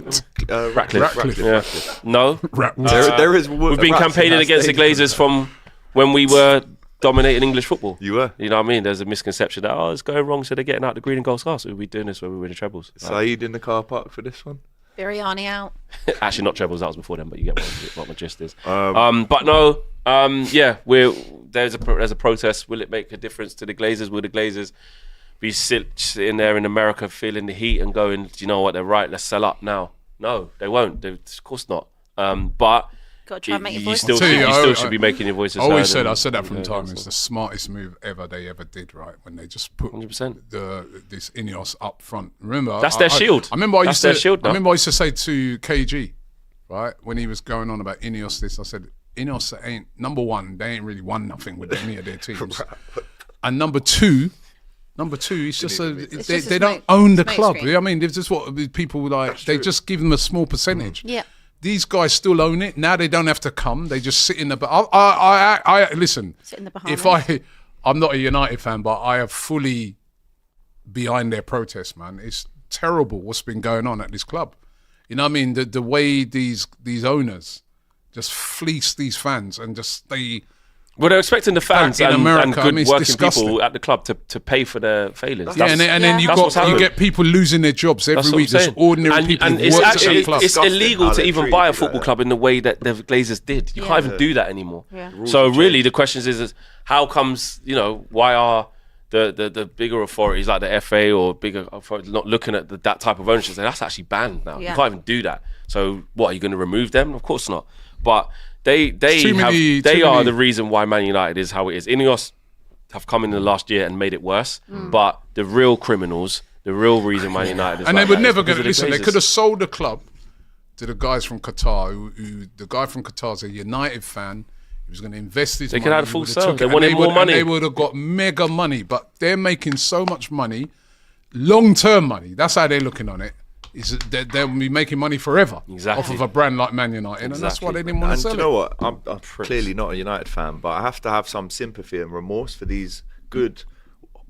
Ratcliffe. Yeah. Ratcliffe. No. There is. We've been campaigning against the Glazers from when we were dominating English football. You were. You know what I mean? There's a misconception that, it's going wrong, so they're getting out the green and gold scarves. So we'll be doing this when we win the trebles. Saeed in the car park for this one. Biryani out. Actually, not trebles, that was before them, but you get what my gist is. But no, there's a protest. Will it make a difference to the Glazers? Will the Glazers be sitting there in America feeling the heat and going, do you know what, they're right, let's sell up now? No, they won't. Of course not. But Got to try and make your you voice. still should be making your voices heard. I said that from time. It's the smartest move they ever did, right? When they just put 100%. this Ineos up front. Remember, That's their shield. I remember I That's used their to. shield, I no? remember I used to say to KG, right, when he was going on about Ineos, I said, Ineos ain't number one. They ain't really won nothing with any of their teams. And number two, it's just they don't own the club. screen. I mean, it's just what people like. They just give them a small percentage. Yeah. These guys still own it. Now they don't have to come. They just sit in the. I listen. Sit in the Bahamas. If I'm not a United fan, but I am fully behind their protest, man. It's terrible what's been going on at this club. You know what I mean? The way these owners just fleece these fans and just stay. Well, they're expecting the fans in and America, good it's working disgusting. people at the club to pay for their failings. Yeah, and then you that's what's happening. get people losing their jobs every That's what week. I'm Just saying. ordinary people and who it's work at actually the club. it's illegal how to they even treat buy a people football like club in the way that the Glazers did. You can't even do that anymore. Yeah. So really, the question is how comes, why are the bigger authorities like the FA or bigger authorities not looking at that type of ownership? That's actually banned now. Yeah. You can't even do that. So what, are you going to remove them? Of course not. But they are the reason why Man United is how it is. Ineos have come in the last year and made it worse. But the real criminals, the real reason Man United is And like they were that is never because going of to the listen. They Glazers. could have sold the club to the guys from Qatar. Who the guy from Qatar is a United fan. He was going to invest his money. could have had a he full would've sale. took They it, wanted and more money. They would have got mega money, but they're making so much money, long-term money. That's how they're looking on it. Is that they'll be making money forever Exactly. off of a brand like Man United, and that's why they didn't want to And sell do you know it. what? I'm clearly not a United fan, but I have to have some sympathy and remorse for these good,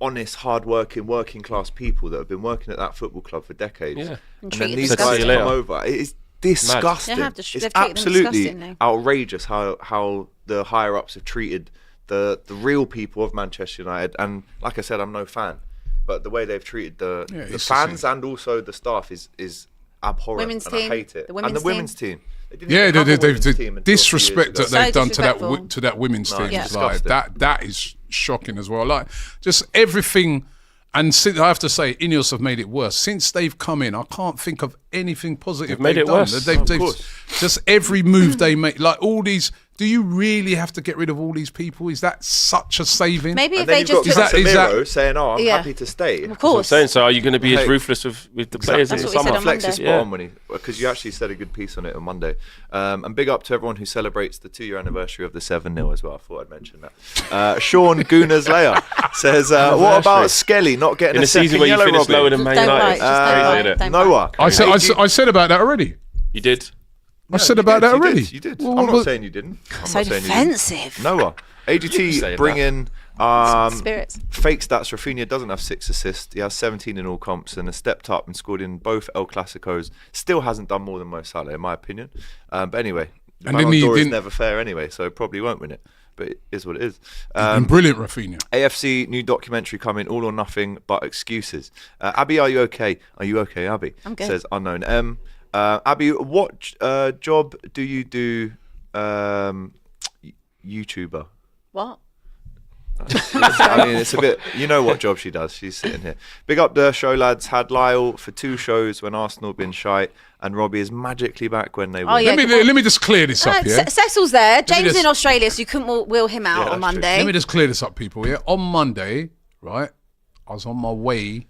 honest, hard-working, working-class people that have been working at that football club for decades. Yeah. And then treated these disgusting. guys come over. It is disgusting. They have to- It's they've treated them absolutely disgustingly. outrageous how the higher-ups have treated the real people of Manchester United. And like I said, I'm no fan, but the way they've treated the it's fans the same. and also the staff is abhorrent. Women's and team, I hate it. the And women's the women's team. They didn't Yeah, even have a the women's team until a few disrespect years that ago. they've So done disrespectful. to that women's team it's is like disgusting. that is shocking as well. Like just everything, and since, I have to say, Ineos have made it worse since they've come in. I can't think of anything positive They've made it done. worse. They've Of course. just every move they make, like all these. Do you really have to get rid of all these people? Is that such a saving? Maybe if And then they you've just got took, Is that- Casemiro saying, "Oh, I'm Yeah. happy to stay." of I'm course. saying, so are you going to be as Hey. ruthless with the players in That's the what we said summer? on Flex is Monday. spot Yeah. on when because you actually said a good piece on it on Monday. And big up to everyone who celebrates the 2-year anniversary of the 7-0 as well. I thought I'd mention that. Sean Gunners Layer says, "What about Skelly not getting In a a second season where you yellow, finished Robbie? lower than Man Don't United. write, It's just don't crazy, write, isn't it? don't Noah, I said about that already. You did? I said about that already. You did. Well, I'm well, not saying you didn't. I'm So not saying you didn't. defensive. Noah, You AGT say bringing Spirits. fake stats. Rafinha doesn't have 6 assists. He has 17 in all comps and has stepped up and scored in both El Clasicos. Still hasn't done more than Mo Salah, in my opinion. But anyway, the And Ballon then he d'Or is didn't- never fair anyway, so probably won't win it. but it is what it is. And brilliant, Rafinha. AFC new documentary coming, All or Nothing But Excuses. Abby, are you okay? Are you okay, Abby? I'm good. Says unknown M. Abby, what job do you do? YouTuber. What? I mean, it's a bit. You know what job she does. She's sitting here. Big up the show, lads. Had Lyle for 2 shows when Arsenal been shite, and Robbie is magically back when they win. Yeah, let me just clear this up, yeah? Cecil's there. James is in Australia, so you couldn't wheel him out on Monday. Let me just clear this up, people, yeah? On Monday, right, I was on my way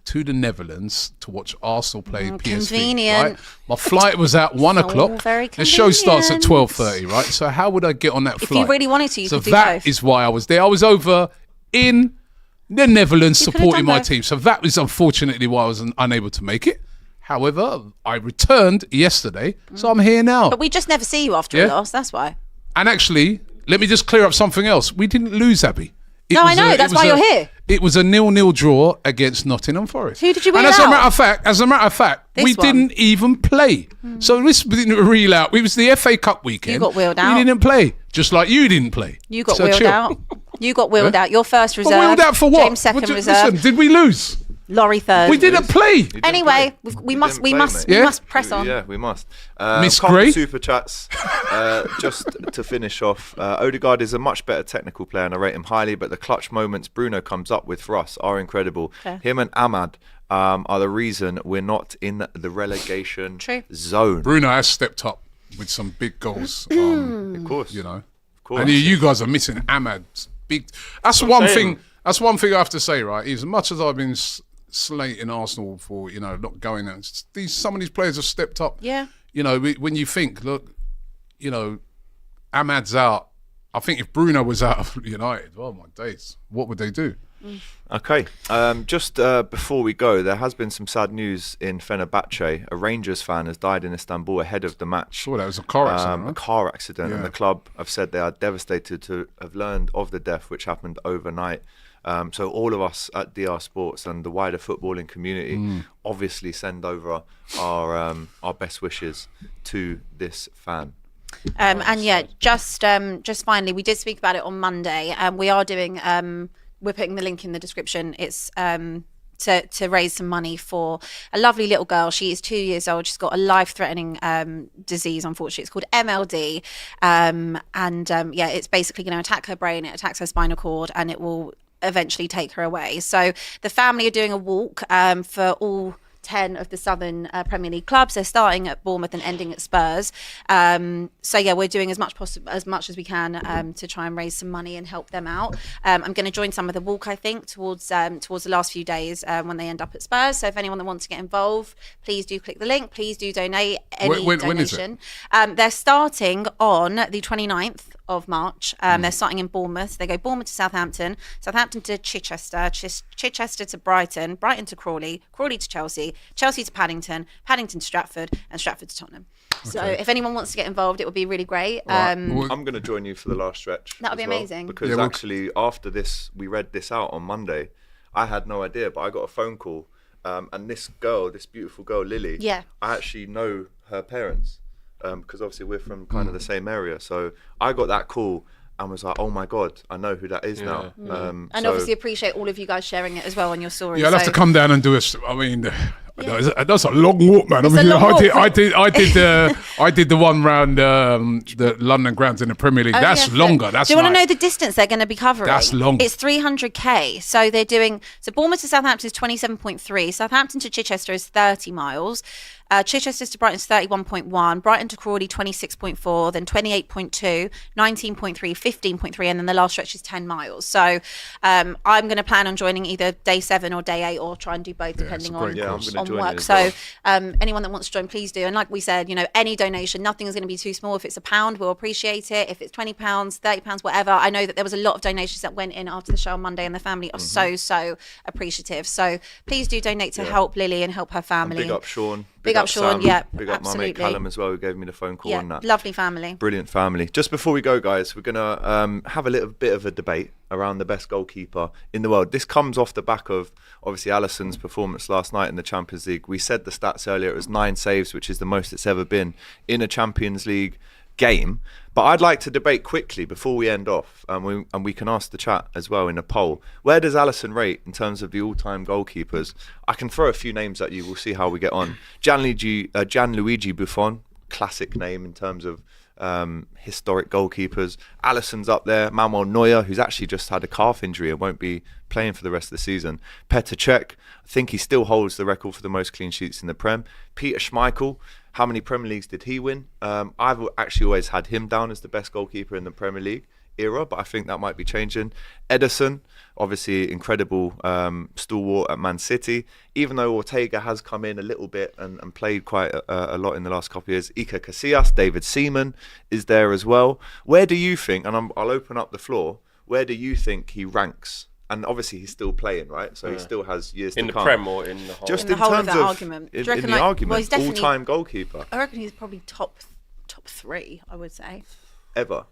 to the Netherlands to watch Arsenal play PSV. Convenient. Right? My flight was at 1 o'clock. Very the show starts at convenient. 12:30, right? So how would I get on that If flight? you really wanted to, you so could do that both. is why I was there. I was over in the Netherlands You could have supporting done my both. team. So that was unfortunately why I was unable to make it. However, I returned yesterday, so I'm here now. But we just never see you after a loss, that's why. And actually, let me just clear up something else. We didn't lose, Abby. No, I know, that's why you're here. It was a 0-0 draw against Nottingham Forest. Who did you wheel And as a out? matter of fact, This we one. didn't even play. So this didn't reel out. It was the FA Cup weekend. You got wheeled out. We didn't play, just like you didn't play. You got So wheeled chill. out. You got wheeled out. Your first reserve. But wheeled out for what? James second What do- reserve. Listen, did we lose? Laurie third. We didn't play. You didn't Anyway, play. we You must didn't we play, must mate. we must press on. Yeah, we must. Miss Couple Gray? super chats. Just to finish off, Odegaard is a much better technical player and I rate him highly, but the clutch moments Bruno comes up with for us are incredible. Okay. Him and Ahmad are the reason we're not in the relegation True. zone. Bruno has stepped up with some big goals. Of course. You know. Of course. And you guys are missing Ahmad's big. That's one thing. That's one thing I have to say, right? As much as I've been slating Arsenal for not going out, some of these players have stepped up. Yeah. When you think, look, Ahmad's out. I think if Bruno was out of United, oh my days, what would they do? Okay, just before we go, there has been some sad news in Fenerbahce. A Rangers fan has died in Istanbul ahead of the match. Sure, that was a car accident, A right? car accident, Yeah. and the club have said they are devastated to have learned of the death, which happened overnight. So all of us at DR Sports and the wider footballing community obviously send over our best wishes to this fan. And yeah, just finally, we did speak about it on Monday. We are doing. We're putting the link in the description. It's to raise some money for a lovely little girl. She is 2 years old. She's got a life-threatening disease, unfortunately. It's called MLD. Yeah, it's basically going to attack her brain. It attacks her spinal cord, and it will eventually take her away. So the family are doing a walk for all 10 of the Southern Premier League clubs. They're starting at Bournemouth and ending at Spurs. So yeah, we're doing as much as we can to try and raise some money and help them out. I'm going to join some of the walk, I think, towards the last few days when they end up at Spurs. So if anyone that wants to get involved, please do click the link. Please do donate any When donation. is it? They're starting on the 29th of March. They're starting in Bournemouth. They go Bournemouth to Southampton, Southampton to Chichester, Chichester to Brighton, Brighton to Crawley, Crawley to Chelsea, Chelsea to Paddington, Paddington to Stratford, and Stratford to Tottenham. So if anyone wants to get involved, it would be really great. I'm going to join you for the last stretch. That would as be well, amazing. Because actually, after this, we read this out on Monday. I had no idea, but I got a phone call, and this beautiful girl, Lily. Yeah. I actually know her parents, because obviously we're from kind of the same area. So I got that call and was like, oh my God, I know who that is now. And obviously appreciate all of you guys sharing it as well on your stories. Yeah, I'll have to come down and do it. I mean, that's a long walk, man. It's a long walk. I did the one round the London grounds in the Premier League. That's longer. That's Do you want to like- know the distance they're going to be covering? That's long. It's 300k. So they're doing. So Bournemouth to Southampton is 27.3. Southampton to Chichester is 30 miles. Chichester to Brighton is 31.1. Brighton to Crawley 26.4. Then 28.2, 19.3, 15.3, and then the last stretch is 10 miles. So I'm going to plan on joining either day 7 or day 8, or try and do both depending on join work. you as So anyone that wants to join, please do. And like we said, any donation, nothing is going to be too small. If it's £1, we'll appreciate it. If it's £20, £30, whatever. I know that there was a lot of donations that went in after the show on Monday, and the family are so appreciative. So please do donate to help Lily and help her family. And big up Sean. Big up Sean, Sam, yeah, big up my mate absolutely. Callum as well, who gave me the phone call on that. Lovely family. Brilliant family. Just before we go, guys, we're going to have a little bit of a debate around the best goalkeeper in the world. This comes off the back of, obviously, Allison's performance last night in the Champions League. We said the stats earlier, it was 9 saves, which is the most it's ever been in a Champions League game. But I'd like to debate quickly before we end off, and we can ask the chat as well in a poll. Where does Allison rate in terms of the all-time goalkeepers? I can throw a few names at you. We'll see how we get on. Gianluigi Buffon, classic name in terms of historic goalkeepers. Alisson's up there. Manuel Neuer, who's actually just had a calf injury and won't be playing for the rest of the season. Petr Cech, I think he still holds the record for the most clean sheets in the Prem. Peter Schmeichel, how many Premier Leagues did he win? I've actually always had him down as the best goalkeeper in the Premier League era, but I think that might be changing. Ederson, obviously incredible stalwart at Man City. Even though Ortega has come in a little bit and played quite a lot in the last couple of years. Iker Casillas, David Seaman is there as well. Where do you think, and I'll open up the floor, where do you think he ranks? And obviously he's still playing, right? So he still has years to come. In the Prem or in the whole? Just in the whole terms of that argument. In Well, the argument, he's definitely all-time goalkeeper. I reckon he's probably top 3, I would say. Ever.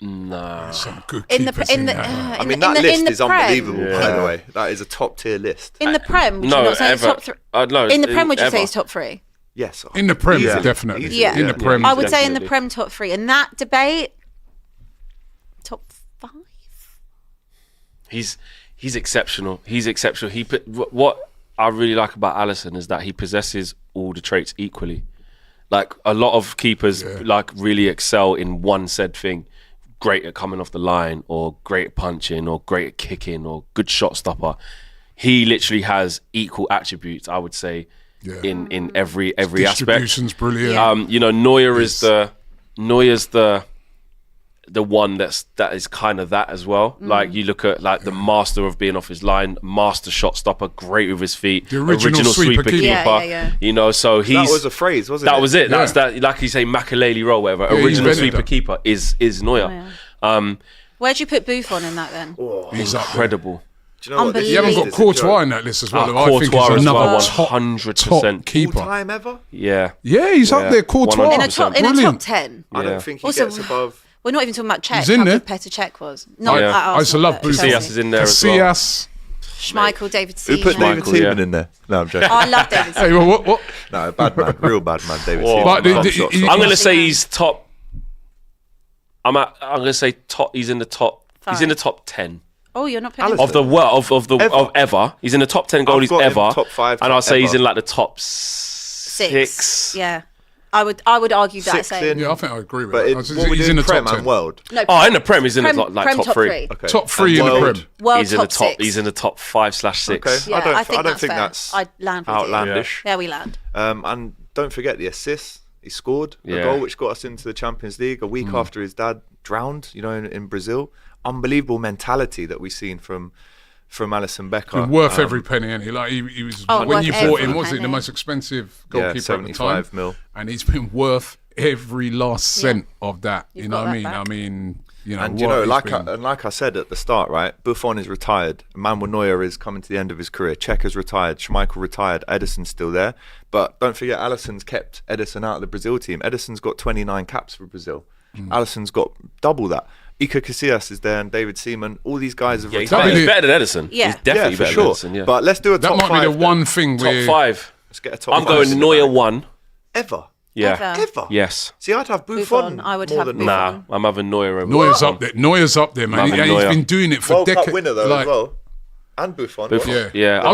No. Some good In the keepers in the I mean, that list is unbelievable, by the way. That is a top-tier list. In the Prem, would No, you not say he's ever. top 3? No, In the Prem, would you ever. say he's top 3? Yes. In the Prem, Easily. definitely. Easily, Yeah. In the Prem, I would say in the Definitely. Prem top 3. In that debate, top 5. He's exceptional. He's exceptional. What I really like about Alisson is that he possesses all the traits equally. Like a lot of keepers, like really excel in one said thing. Great at coming off the line, or great at punching, or great at kicking, or good shot stopper. He literally has equal attributes, I would say, in every aspect. Distribution's brilliant. Yeah. Neuer's the one that is kind of that as well. Like you look at like the master of being off his line, master shot stopper, great with his feet, The original sweeper keeper. Yeah. You know, so he's That was a phrase, wasn't it? that was it. Yeah. That's that. Like you say, Makelele role, whatever. Yeah, he Original invented sweeper that. keeper is Neuer. Where'd you put Buffon in that then? He's up there. Incredible. Do you know what this You haven't list got is a Courtois joke? in that list as well. Ah, I think Courtois he's as another well, top 100%. keeper. All-time ever? Yeah. Yeah, he's up Yeah. there. Courtois. 100%. In a top Brilliant. 10. I Yeah. don't think he Also, gets above... We're not even talking about Cech. He's in how there. good Petr Cech was. Not Yeah. at I used to Arsenal, love but Buffon. Chelsea. Casillas is in there as well. Casillas. Schmeichel, David Who Seaman. put David Schmeichel, Seaman yeah. in there? No, I'm joking. Oh, I love David Hey, Seaman. what? No, bad man. Real bad man, David Whoa. Seaman. But Top shot he- stopper. I'm gonna say he's top. I'm gonna say top. He's in the top. He's in the top 10 Oh, you're not putting Alisson. of the world Ever. of ever. He's in the top 10 goalies got him ever. top 5, and I'll say he's ever. in like the top 6. 6. Yeah. I would argue that. Sixth Saying in- Yeah, I think I agree with But that. what we He's do in the Prem top and 10. World. no, Oh, in the Prem, he's in the top, like Prem top 3. Okay. Top 3 in And the World. Prem. World He's in the top top. 6. He's in the top 5/6. Okay. Yeah, I don't I think think fair. that's I'd land with you. outlandish. Yeah, we land. And don't forget the assists. He scored a Yeah. goal which got us into the Champions League a week after his dad drowned, in Brazil. Unbelievable mentality that we've seen from Alisson Becker. Worth every penny, ain't he? Like he was Oh, when worth you bought every him, was he penny. the most expensive goalkeeper at the 75 time? mil. And he's been worth every last cent of that. You've You know got what I that mean? back. I mean, And what like I said at the start, right? Buffon is retired. Manuel Neuer is coming to the end of his career. Cech is retired. Schmeichel retired. Ederson's still there. But don't forget, Alisson's kept Ederson out of the Brazil team. Ederson's got 29 caps for Brazil. Alisson's got double that. Iker Casillas is there, and David Seaman. All these guys have Yeah, he's retired. better than Edison. Yeah. He's definitely for better sure. than Edison. Yeah. But let's do a that top might 5. be the one thing top where 5. Let's get a top I'm 5 going in the Neuer bag. 1. Ever. Yeah. Ever. Yes. See, I'd have Buffon. Buffon, I would more have than Buffon. Nah, I'm having Neuer over. Neuer's up there. Neuer's up there, man. Manuel He's Neuer. been doing it for World decades. Cup winner though like, as well. And Buffon. Buffon. wasn't Yeah. I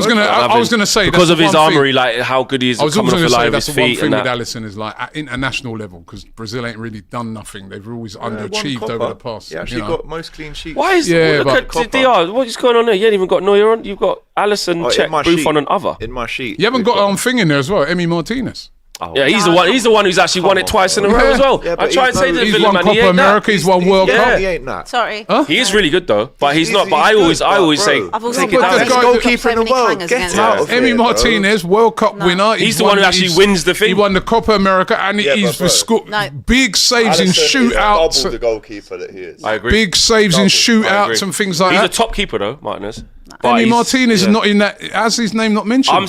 was gonna say because that's of his one thing. armory, like how good he is I was coming also off going the to say line with that's his the one feet thing and with that. Alisson is like at international level, because Brazil ain't really done nothing. They've always One underachieved over copper. the past. He actually got most clean sheets. Why is Yeah, look but at Copper. DR? What is going on there? You ain't even got Neuer on. You've got Alisson, Oh, Cech, Buffon, and other. In my sheet. You haven't we've got thing in there as well, Emi Martinez. Oh, Yeah, he's the one. He's the one who's actually won it twice in a row Yeah. as well. Yeah, I but try and he's say no- to the He's villain won man, Copa he ain't America. that. He's won World yeah. Cup. He ain't that. Sorry. He is really good though, but he's not. But he's I always good, say, bro. I've also take it got down. this Best guy- goalkeeper in the so many world. clangers Get against out him. of here, Emi bro. Martinez, World Cup winner. He's the one who actually wins the thing. He won the Copa America, and Yeah, he's but bro. No. big saves in Alisson is shootouts. double the goalkeeper that he is. I agree. Big saves in I agree. shootouts and things like He's a that. top keeper though, Martinez. But Emi he's- Martinez is yeah. not in that. Has his name not mentioned? I'm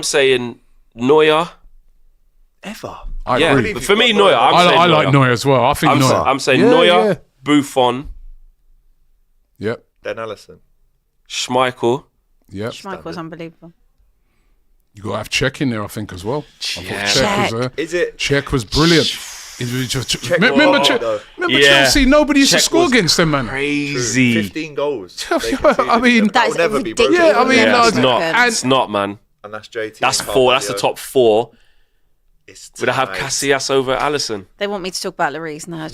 saying Neuer. Ever. I Yeah, agree. but for me, Neuer. I like Neuer as well. I think Neuer. I'm saying Yeah, Neuer, yeah. Buffon, Yep. Then Alisson. Schmeichel. Yep. Schmeichel was unbelievable. You got to have Cech in there, I think, as well. I thought Yeah. Cech was Is it? Cech was brilliant. Remember Chelsea? Nobody used to Czech score was against them, man. Crazy. 15 goals. I mean, That is will never be ridiculous. broken. Yeah, I mean, Yeah, it's no, not. and- It's not, man. And that's JT. That's and four. That's the Carvalho. top four. It's Would I have tight. Casillas over Allison? They want me to talk about Lloris now.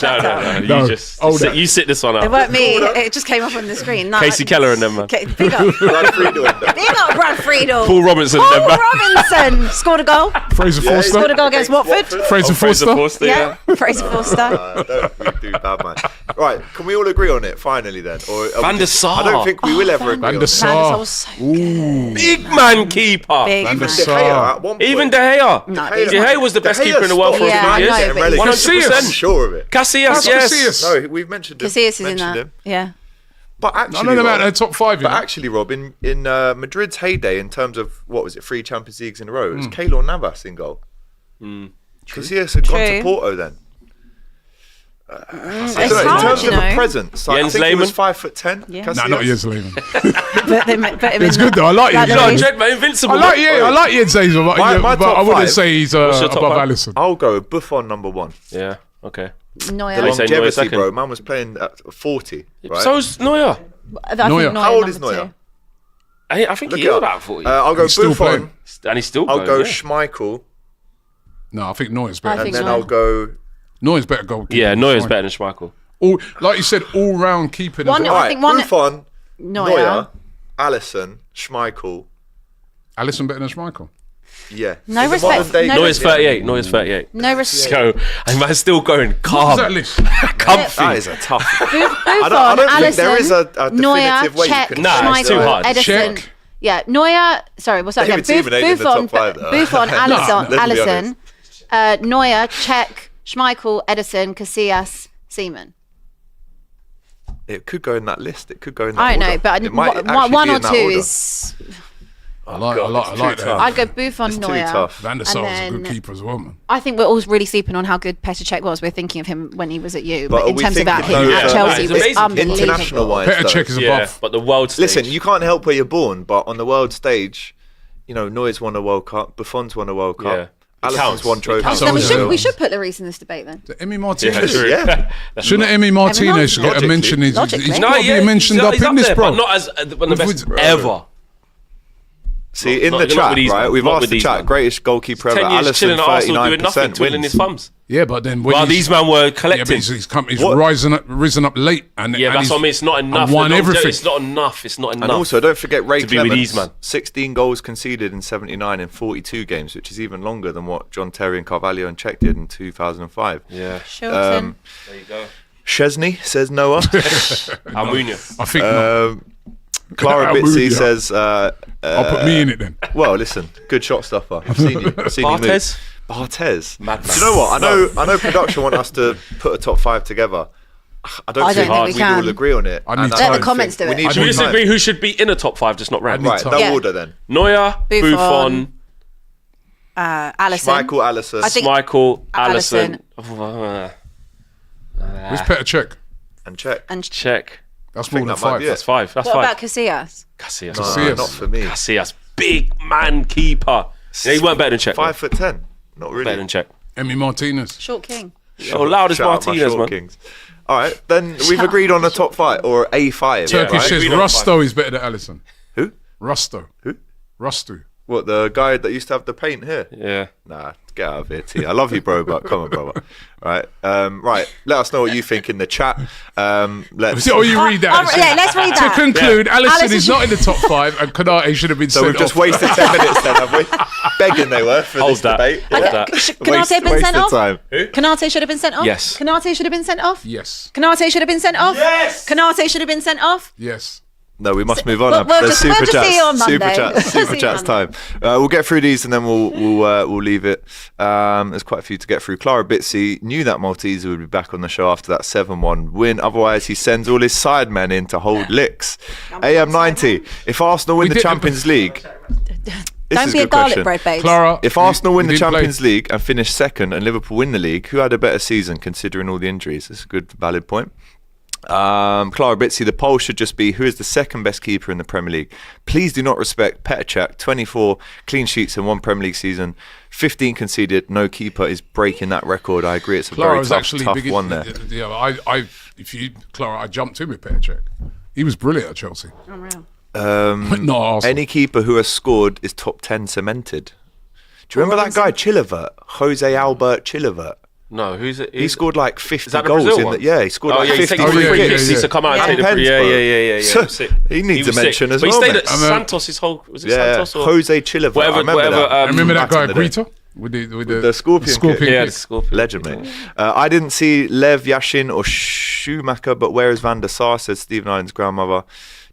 No. No. You just Oh, sit, no. you sit this one It out. weren't me. It just came up on the screen. No, Casey Keller and them, man. Big up. Brad Friedel and them. Big up Brad Friedel. Paul Robinson and them, Paul man. Robinson scored a goal. Fraser Yeah, Forster. Scored a goal against Watford. Fraser Forster. Yeah, Fraser Forster. Don't we do bad, man. Right, can we all agree on it finally then? Or are Van we der just- Sar. I don't think we will ever agree Van on der it. Sar. Man, this was so good. Big man keeper. Big Van der man. De Sar. Gea at one point. Even De Gea. No, De De Gea was the best De Gea keeper in the world for a Yeah, few I years. know, Getting but- relegated. 100%. I'm sure of it. Casillas, yes. Casillas. No, we've mentioned him. Casillas is in mentioned that. him. Yeah. But actually, I don't know about Rob, their top five. You But know? actually, Rob, in Madrid's heyday, in terms of what was it, 3 Champions Leagues in a row, it Hmm. was Keylor Navas in goal. Casillas had gone to True. Porto then. It's In hard, terms you of a know. presence, like, I Jens think he was Lehmann? 5'10". Yeah. Nah, not Jens Lehmann. But they put him It's in good the- though. I like Like you. No, Lloris. Jed, man, invincible. I like Jens Lehmann, but, My but I top wouldn't five. say he's What's your top above five? Allison. I'll go with Buffon number 1. Yeah, okay. Neuer. They say Neuer Longevity, second. bro. Man was playing at 40, right? So's Neuer. I think Neuer. How old is number Neuer? two. I think Look he it is up. about 40. I'll go He's still Buffon. playing. And he's still I'll going, go yeah. Schmeichel, No, I think Neuer's I better. think and then Neuer. I'll go. Neuer's better goalkeeper. Yeah, than Neuer's Schmeichel. better than Schmeichel. All, like you said, all round keeping. One- as well. I Right, think one- Buffon, Neuer. Neuer, Alisson, Schmeichel. Allison better than Schmeichel. Yeah. No In the respect- modern day- no Neuer's 38. Neuer's 38. No respect. So, and man's still going What's calm, that list? comfy. That is a tough. Buffon, I don't think there is Alisson, a Neuer, definitive way you Czech, can. Nah, it's too Schmeichel, hard. Edison. Czech. Yeah, Neuer. Sorry, what's that again? David Seaman ain't in the top five, though. Buffon, Alisson, let's be Alisson, Neuer, Czech, Schmeichel, Edison, Casillas, Seaman. It could go in that list. It could go in that I don't know, order. but It might actually one be or in that two order. is. I like God, it's too that. tough. I'd go Buffon, It's too Neuer. tough. Van der And Sar's a good then- keeper as well, man. I think we're all really sleeping on how good Petr Cech was. We're thinking of him when he was at you, But but are in we terms of thinking him those at are- Chelsea It's was amazing. unbelievable. International wise, Petr Cech is Yeah, above. but the world stage. Listen, you can't help where you're born, but on the world stage, you know, Neuer's won a World Cup, Buffon's won a World Cup, Yeah. It Alisson's counts. won It trophies. counts. Then So- we should put Lloris in this debate then. Emmy Yeah, Martinez. true. Yeah. Shouldn't Emmy Martinez Logically. get a mention? He's Logically. got No, to be mentioned he's up in this, there, bro. but not as one of the best With- ever. See, Not- in not- the you're not chat, with these right? man. We've Not asked with the these chat, man. greatest goalkeeper ever, 10 years Alisson, chilling at Arsenal doing nothing, 39% twiddling his wins. thumbs. Yeah, but then when While he's- these men were yeah, but collecting. he's What? risen up late, and Yeah, and that's he's- what I mean. It's not enough. and won The longevity- everything. It's not enough. It's not enough. And also, don't forget Ray to be with Clements, these man. 16 goals conceded in 79 in 42 games, which is even longer than what John Terry and Carvalho and Czech did in 2005. Yeah. Shilton. There you go. Chesney says Noah. Almunia. I think not. Clara I'll move Bitsy you. says, I'll put me in it then. well, listen, good shot stopper. I've seen you. I've seen you Barthez? move. Barthez. Madman. Do you know what? I know production want us to put a top 5 together. I don't think we we'd can. all agree on it. I need And time. Let the don't comments think- do it. We need I Should we need more disagree time. who should be in a top 5, just not ranked? Right, no Yeah. order then. Neuer, Buffon, Alisson. Michael Allison I think- Michael, Alisson. Alisson. Where's Petr Cech? and Czech. And Check. That's think more than that might five. be it. That's 5. That's what 5. about Casillas? Casillas. Casillas. Not for me. Casillas. Big man keeper. Yeah, he weren't better than Czech. 5'10". Not really. Better than Czech. Emmy Martinez. Short King. Oh, loud as Shout out my Martinez, short man. kings. All right, then we've agreed on a top 5 or a 5. Turkish right? says We don't Rusto is better than Allison. Who? Rusto. Who? Rusto. What, the guy that used to have the paint here? Yeah. Nah, get out of here, T. I love you, bro, but come on, brother. Right, let us know what you think in the chat. Let's. Oh, you read that. Yeah, let's read To that. conclude, Allison Allison is not in the top 5, and Konate should have been So sent we've just off. wasted 10 minutes then, have we? Begging they were for Hold this that. debate. Hold Yeah. that. Canate been sent off? Time. Canate should have been sent off? Yes. Canate should have been sent off? Yes. Canate should have been sent off? Yes. Canate should have been sent off? Yes. No, we must move on. We'll There's just see you on Monday. super See you chats Monday. time. We'll get through these and then we'll leave it. There's quite a few to get through. Clara Bitsy knew that Malteser would be back on the show after that 7-1 win. Otherwise, he sends all his sidemen in to hold licks. AM90. If Arsenal win We the did- Champions League, this Don't is be a good garlic question. bread, babes. Clara. If Arsenal win we the didn't play. Champions League and finish second and Liverpool win the league, who had a better season considering all the injuries? That's a good, valid point. Clara Bitsy, the poll should just be who is the second best keeper in the Premier League. Please do not respect Petr Cech. 24 clean sheets in one Premier League season, 15 conceded. No keeper is breaking that record. I agree. It's a very tough one there. Clara, I jumped in with Petr Cech. He was brilliant at Chelsea. Oh, wow. Not Arsenal. Any keeper who has scored is top 10 cemented. Do you remember that guy Chilivert? Jose Albert Chilivert? No, who's it? He scored like 50 that the goals Brazil in one? the, yeah, he scored like 50 free free kicks. kicks. He used to come out and take the free. Yeah. So, he needs a mention as well. well. But he stayed mate. at Santos his whole. Was it Santos or Jose Chilivert. whatever? I remember that guy back in the day. Guita with the scorpion kick. Yeah, the Scorpion. Legend, mate. I didn't see Lev Yashin or Schumacher, but where is Van der Sar? Says Stephen Island's grandmother.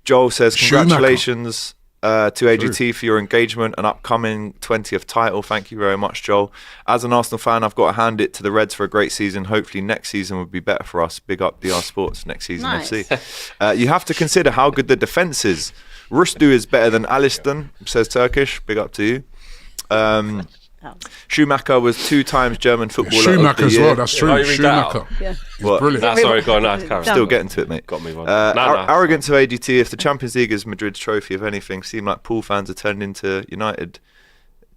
Joel says congratulations to AGT for your engagement and upcoming 20th title. Thank you very much, Joel. As an Arsenal fan, I've got to hand it to the Reds for a great season. Hopefully next season will be better for us. Big up DR Sports next season. Nice. FC. You have to consider how good the defence is. Rustu is better than Alisson, says Turkish. Big up to you. Schumacher was 2 times German footballer Schumacher of the as year. well, that's true. you read that Schumacher. Yeah. What? Brilliant. Nah, sorry, go on. Nah, carry on. Still getting to it, mate. Got me wrong. Arrogance of AGT. If the Champions League is Madrid's trophy, if anything, seem like Pool fans are turned into United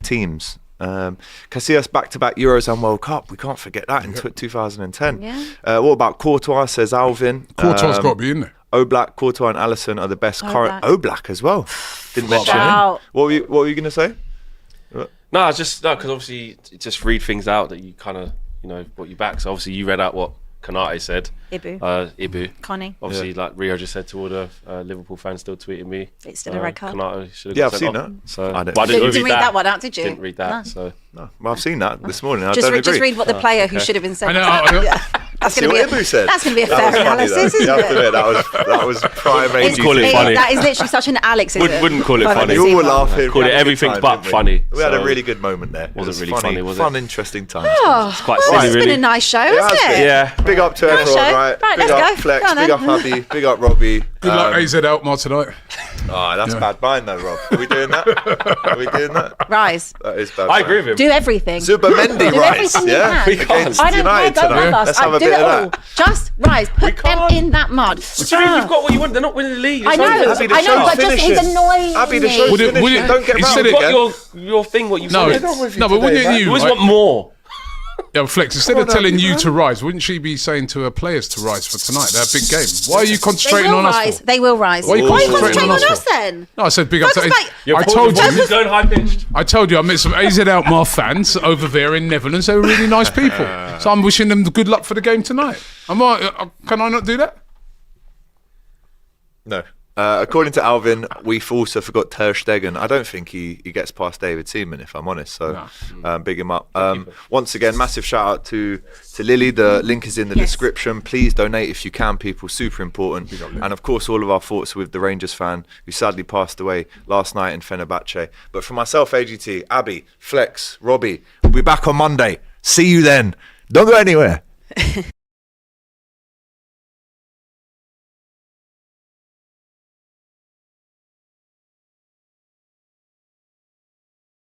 teams. Casillas back-to-back Euros and World Cup. We can't forget that in 2010. Yeah. What about Courtois, says Alvin. Courtois got to be in there. Oblak, Courtois and Alisson are the best current. Oblak as well. Didn't mention him. Wow. What were you going to say? No, because obviously just read things out that you kind of what you back. So obviously you read out what Kanate said. Ibu. Connie. Obviously, like Rio just said to all the Liverpool fans still tweeting me. It's still a red card. Kanate should have Yeah, I've sent seen off. that. So I didn't- but You didn't read that one out, did you? Didn't read that. No. So No. Well, I've seen that this morning. I Just, don't agree. just read what the player who should have been sent. I know. Yeah. That's See going what to be Ibu said. That's going to be a That fair was funny, analysis, though. isn't You have to it? admit, that was prime It's- AGT. Call it funny. That is literally such an Alex. Wouldn't call it funny. We all were laughing. Called We it had a good everything time, but didn't we? funny. We had a So really good moment there. Wasn't It was really funny, was it? Fun, interesting time. Oh, quite well, silly, it's really. been a nice show, It has hasn't been. it? Yeah. Big up to everyone, show. right? Right, Big let's up go. Flex, Go on big then. up Hubby, big up Robbie. Good luck, AZ Alkmaar tonight. Oh, that's bad buying though, Rob. Are we doing that? Are we doing that? Rise. That is bad I agree with him. Do everything. Zubermendi Do rise, everything you yeah? can. We can't. Against I don't care. United Go tonight. with us. Let's have I a do bit it of all. that. Just rise. Put them can't. in that mud. You've got what you want. They're not winning the league. I know. Abby, the I know, show's but just he's finishing. annoying Abby, the me. show's Would it- finishing. would it- Don't get he round said You've it- again. got your thing. What you No, said. no, but wouldn't You you? always want more. Yeah, Flex, instead of telling you to rise, wouldn't she be saying to her players to rise for tonight? They're a big game. Why are you They concentrating will on us rise. for? They will rise. Why are you Why are you concentrating concentrating on on us us then? No, I said big up to Don't AZ. just I told you. He's going high pitched. I told you I met some AZ Alkmaar fans over there in Netherlands. They were really nice people. So I'm wishing them good luck for the game tonight. Can I not do that? No. According to Alvin, we've also forgot Ter Stegen. I don't think he gets past David Seaman, if I'm honest. So big him up. Once again, massive shout out to Lily. The link is in the description. Please donate if you can, people. Super important. And of course, all of our thoughts with the Rangers fan who sadly passed away last night in Fenerbahce. But for myself, AGT, Abby, Flex, Robbie, we'll be back on Monday. See you then. Don't go anywhere.